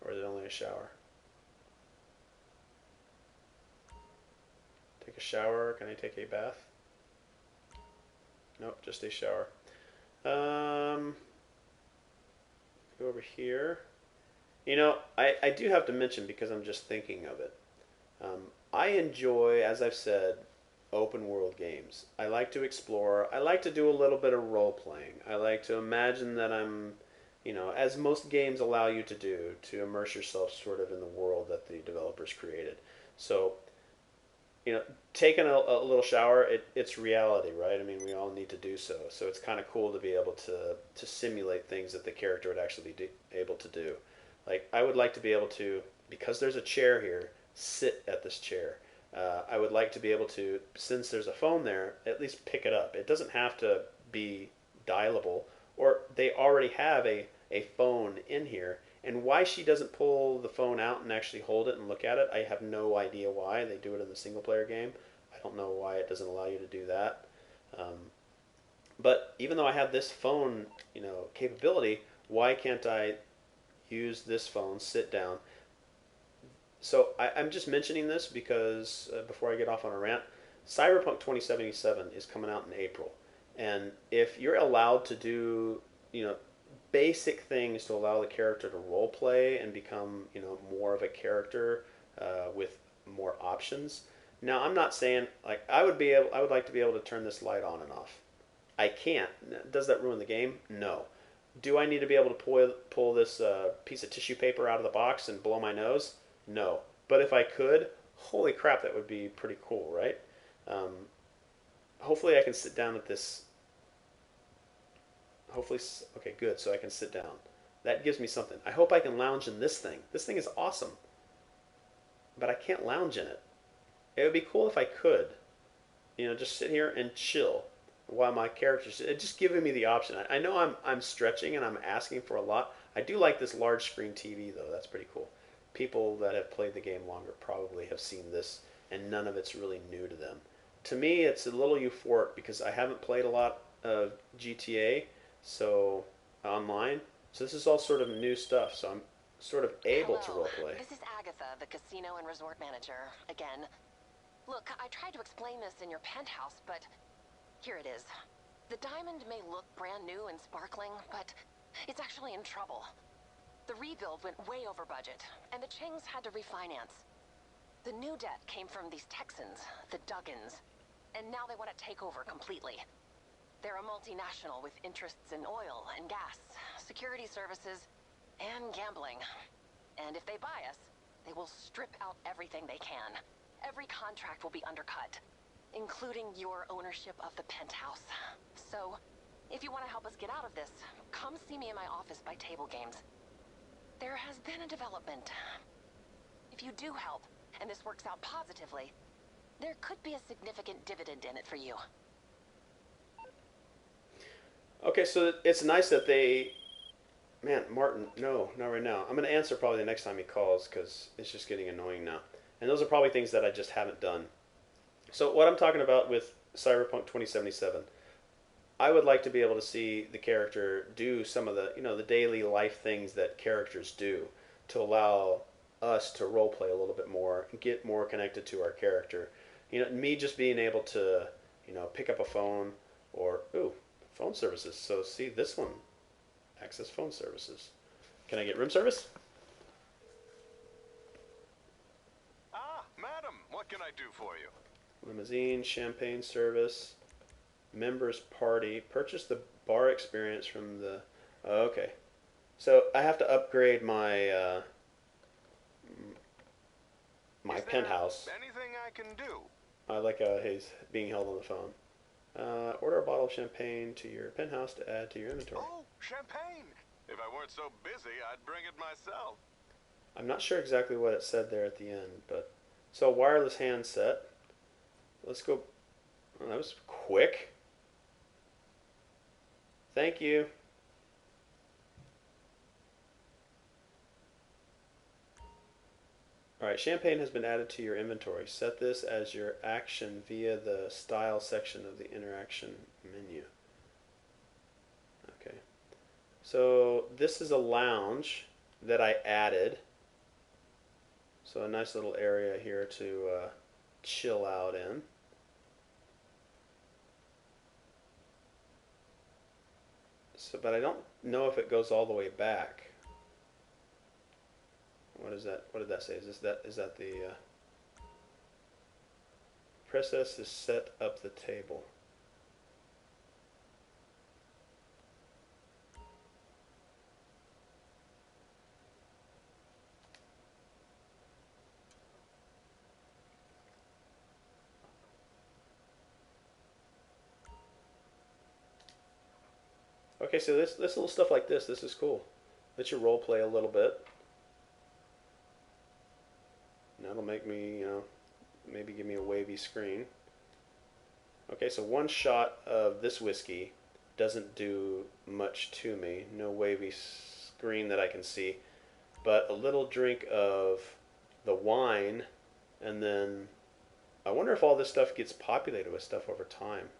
Or is it only a shower? Take a shower. Can I take a bath? Nope, just a shower. Go over here. You know, I do have to mention, because I'm just thinking of it. I enjoy, as I've said, open world games. I like to explore. I like to do a little bit of role playing. I like to imagine that I'm, you know, as most games allow you to do, to immerse yourself sort of in the world that the developers created. So, you know, taking a little shower, it's reality, right? I mean, we all need to do so. So it's kind of cool to be able to simulate things that the character would actually be able to do. Like, I would like to be able to, because there's a chair here, sit at this chair. I would like to be able to, since there's a phone there, at least pick it up. It doesn't have to be dialable, or they already have a phone in here. And why she doesn't pull the phone out and actually hold it and look at it, I have no idea why. They do it in the single player game. I don't know why it doesn't allow you to do that. But even though I have this phone, you know, capability, why can't I use this phone, sit down? So I'm just mentioning this because before I get off on a rant, Cyberpunk 2077 is coming out in April, and if you're allowed to do, you know, basic things to allow the character to role play and become, you know, more of a character with more options. Now, I'm not saying, like, I would like to be able to turn this light on and off. I can't. Does that ruin the game? No. Do I need to be able to pull this piece of tissue paper out of the box and blow my nose? No. But if I could, holy crap, that would be pretty cool, right? Hopefully I can sit down at this Hopefully, okay, good. So I can sit down. That gives me something. I hope I can lounge in this thing. This thing is awesome, but I can't lounge in it. It would be cool if I could. Just sit here and chill while my characters. It just giving me the option. I know I'm stretching and I'm asking for a lot. I do like this large screen TV though. That's pretty cool. People that have played the game longer probably have seen this, and none of it's really new to them. To me, it's a little euphoric because I haven't played a lot of GTA, so online. So this is all sort of new stuff. So I'm sort of able to Hello, roleplay. this is Agatha, the casino and resort manager, again. Look, I tried to explain this in your penthouse, but here it is. The diamond may look brand new and sparkling, but it's actually in trouble. The rebuild went way over budget, and the Chings had to refinance. The new debt came from these Texans, the Duggins, and now they want to take over completely. They're a multinational with interests in oil and gas, security services, and gambling. And if they buy us, they will strip out everything they can. Every contract will be undercut, including your ownership of the penthouse. So, if you want to help us get out of this, come see me in my office by table games. There has been a development. If you do help, and this works out positively, there could be a significant dividend in it for you. Okay, so it's nice that they. Man, Martin, no, not right now. I'm going to answer probably the next time he calls because it's just getting annoying now. And those are probably things that I just haven't done. So what I'm talking about with Cyberpunk 2077, I would like to be able to see the character do some of the daily life things that characters do to allow us to roleplay a little bit more and get more connected to our character. Me just being able to, pick up a phone or, phone services. So see this one, access phone services. Can I get room service? Ah, madam, what can I do for you? Limousine, champagne service, members party. Purchase the bar experience from the. Oh, okay, so I have to upgrade my my Is there penthouse. anything I can do? I like he's being held on the phone. Order a bottle of champagne to your penthouse to add to your inventory. Oh, champagne! If I weren't so busy, I'd bring it myself. I'm not sure exactly what it said there at the end, but so wireless handset. Let's go. Oh, that was quick. Thank you. Alright, champagne has been added to your inventory. Set this as your action via the style section of the interaction menu. Okay. So this is a lounge that I added. So a nice little area here to chill out in. So, but I don't know if it goes all the way back. What is that? What did that say? Is that the press S to set up the table? Okay, so this little stuff like this is cool. Let you role play a little bit. That'll make me, maybe give me a wavy screen. Okay, so one shot of this whiskey doesn't do much to me. No wavy screen that I can see. But a little drink of the wine, and then I wonder if all this stuff gets populated with stuff over time.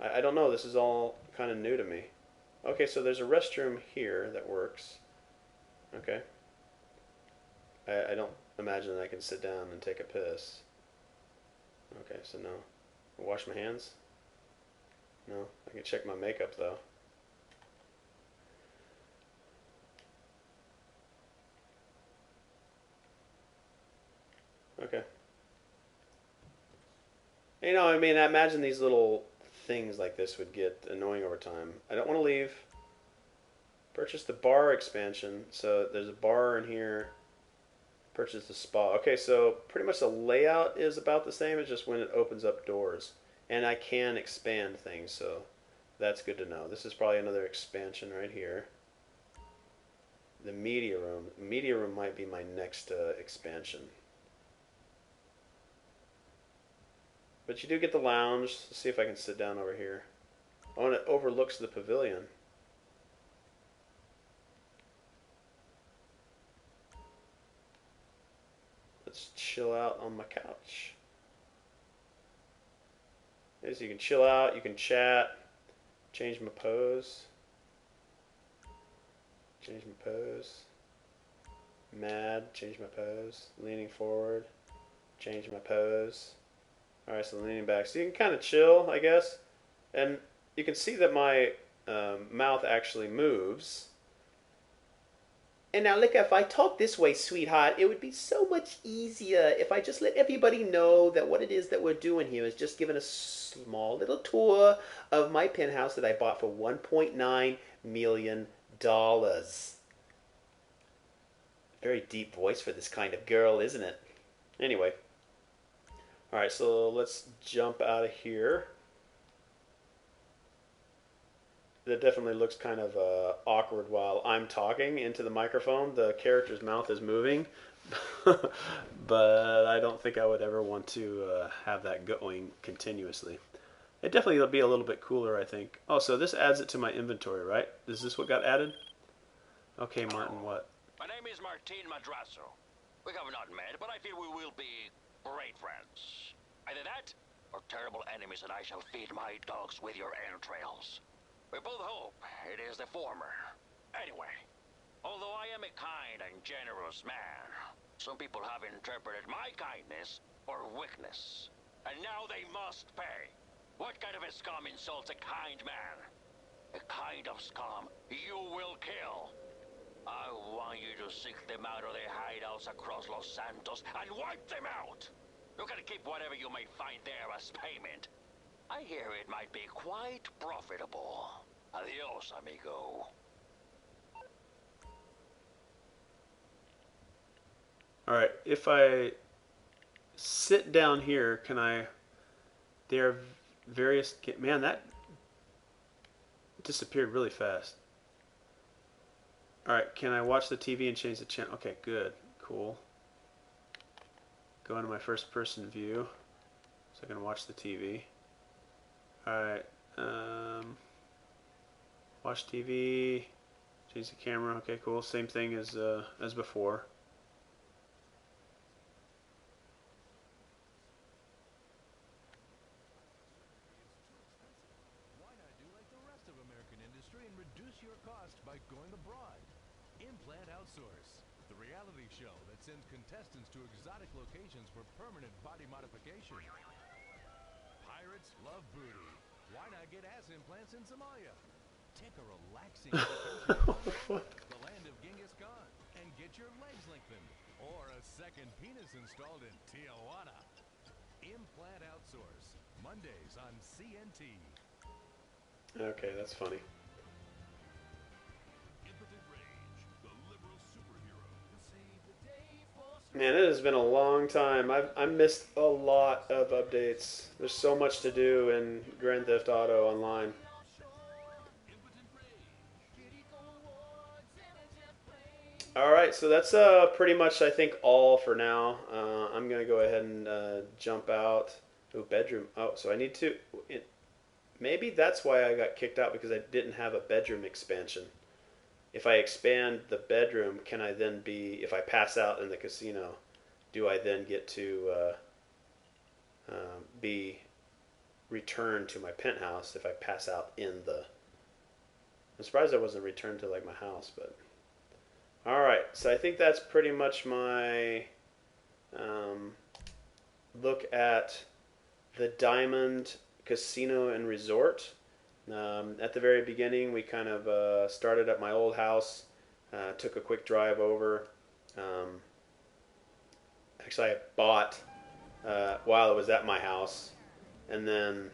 I don't know. This is all kind of new to me. Okay, so there's a restroom here that works. Okay. I don't imagine that I can sit down and take a piss. Okay, so no. Wash my hands? No. I can check my makeup though. Okay. I mean, I imagine these little things like this would get annoying over time. I don't want to leave. Purchase the bar expansion. So there's a bar in here. Purchase the spa. Okay, so pretty much the layout is about the same. It's just when it opens up doors. And I can expand things, so That's good to know. This is probably another expansion right here. The media room. Media room might be my next expansion. But you do get the lounge. Let's see if I can sit down over here. Oh, and it overlooks the pavilion. Let's chill out on my couch. Okay, so you can chill out, you can chat, change my pose. Change my pose. Mad, change my pose. Leaning forward, change my pose. Alright, so leaning back. So you can kind of chill, I guess. And you can see that my mouth actually moves. And now look, if I talk this way, sweetheart, it would be so much easier if I just let everybody know that what it is that we're doing here is just giving a small little tour of my penthouse that I bought for $1.9 million. Very deep voice for this kind of girl, isn't it? Anyway. Alright, so let's jump out of here. That definitely looks kind of awkward while I'm talking into the microphone. The character's mouth is moving, but I don't think I would ever want to have that going continuously. It definitely will be a little bit cooler, I think. Oh, so this adds it to my inventory, right? Is this what got added? Okay, Martin, what? My name is Martin Madrazo. We have not met, but I feel we will be great friends. Either that, or terrible enemies, and I shall feed my dogs with your entrails. We both hope it is the former. Anyway, although I am a kind and generous man, some people have interpreted my kindness for weakness. And now they must pay. What kind of a scum insults a kind man? A kind of scum you will kill. I want you to seek them out of their hideouts across Los Santos and wipe them out. You can keep whatever you may find there as payment. I hear it might be quite profitable. Adios, amigo. Alright, if I sit down here, can I... There are various... Man, that disappeared really fast. Alright, can I watch the TV and change the channel? Okay, good. Cool. Go into my first person view so I can watch the TV. Alright, watch TV, change the camera. Okay, cool. Same thing as before. Why not do like the rest of American industry and reduce your cost by going abroad? Implant Outsource, the reality show that sends contestants to exotic locations for permanent body modification. Pirates love booty. Why not get ass implants in Somalia? Take a relaxing vacation to the land of Genghis Khan and get your legs lengthened. Or a second penis installed in Tijuana. Implant Outsource, Mondays on CNT. Okay, that's funny. Man, it has been a long time. I've missed a lot of updates. There's so much to do in Grand Theft Auto Online. Alright, so that's pretty much, I think, all for now. I'm going to go ahead and jump out. Oh, bedroom. Oh, so I need to... Maybe that's why I got kicked out, because I didn't have a bedroom expansion. If I expand the bedroom, can I then be... If I pass out in the casino, do I then get to be returned to my penthouse if I pass out in the... I'm surprised I wasn't returned to, like, my house, but... Alright, so I think that's pretty much my look at the Diamond Casino and Resort. At the very beginning, we kind of started at my old house, took a quick drive over. Actually, I bought while it was at my house, and then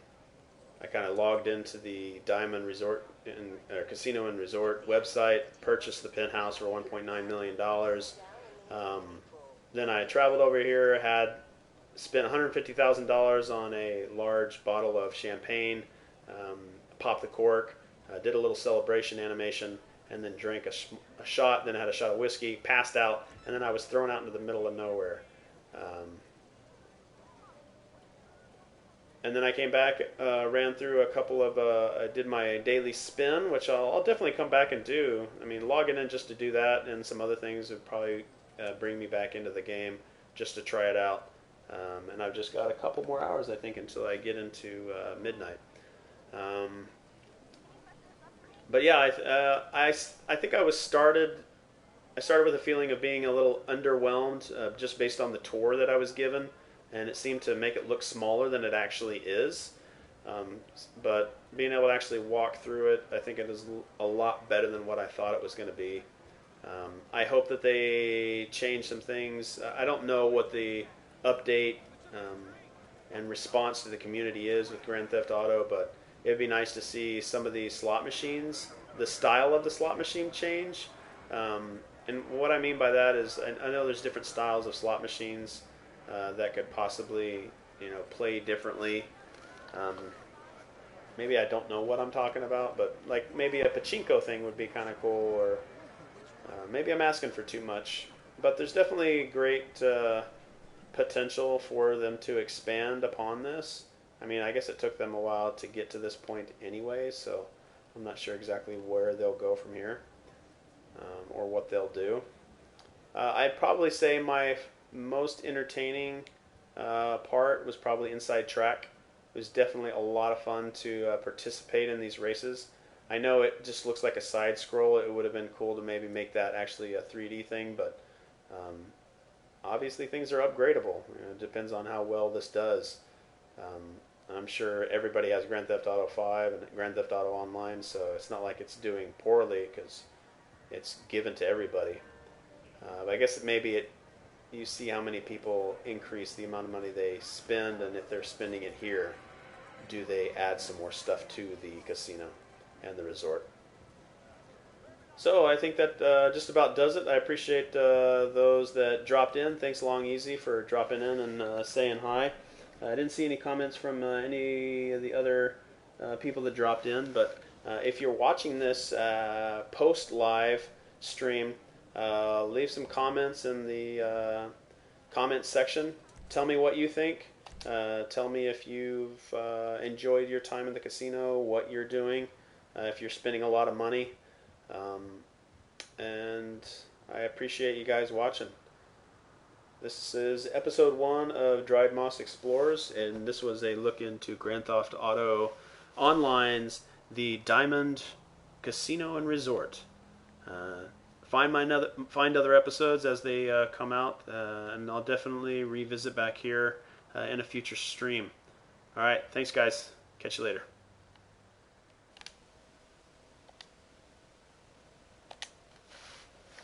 I kind of logged into the Diamond Resort Casino and Resort website, purchased the penthouse for $1.9 million. Then I traveled over here, had spent $150,000 on a large bottle of champagne, popped the cork, did a little celebration animation, and then drank a shot. Then I had a shot of whiskey, passed out, and then I was thrown out into the middle of nowhere. And then I came back, ran through a couple of, I did my daily spin, which I'll definitely come back and do. I mean, logging in just to do that and some other things would probably bring me back into the game just to try it out. And I've just got a couple more hours, I think, until I get into midnight. But yeah, I think I started with a feeling of being a little underwhelmed just based on the tour that I was given, and it seemed to make it look smaller than it actually is. But being able to actually walk through it, I think it is a lot better than what I thought it was going to be. I hope that they change some things. I don't know what the update and response to the community is with Grand Theft Auto, but it'd be nice to see some of these slot machines, the style of the slot machine change. And what I mean by that is, I know there's different styles of slot machines that could possibly, play differently. Maybe I don't know what I'm talking about, but like maybe a pachinko thing would be kind of cool, or maybe I'm asking for too much. But there's definitely great potential for them to expand upon this. I mean, I guess it took them a while to get to this point anyway, so I'm not sure exactly where they'll go from here or what they'll do. I'd probably say my most entertaining part was probably Inside Track. It was definitely a lot of fun to participate in these races. I know it just looks like a side scroll. It would have been cool to maybe make that actually a 3D thing, but obviously things are upgradable. It depends on how well this does. I'm sure everybody has Grand Theft Auto 5 and Grand Theft Auto Online, so it's not like it's doing poorly because it's given to everybody. But I guess you see how many people increase the amount of money they spend, and if they're spending it here, do they add some more stuff to the casino and the resort? So I think that just about does it. I appreciate those that dropped in. Thanks, Long Easy, for dropping in and saying hi. I didn't see any comments from any of the other people that dropped in, but if you're watching this post-live stream, leave some comments in the comments section. Tell me what you think. Tell me if you've enjoyed your time in the casino, what you're doing, if you're spending a lot of money. And I appreciate you guys watching. This is episode 1 of DriedMoss Explores, and this was a look into Grand Theft Auto Online's The Diamond Casino and Resort. Find other episodes as they come out, and I'll definitely revisit back here in a future stream. All right, thanks guys. Catch you later.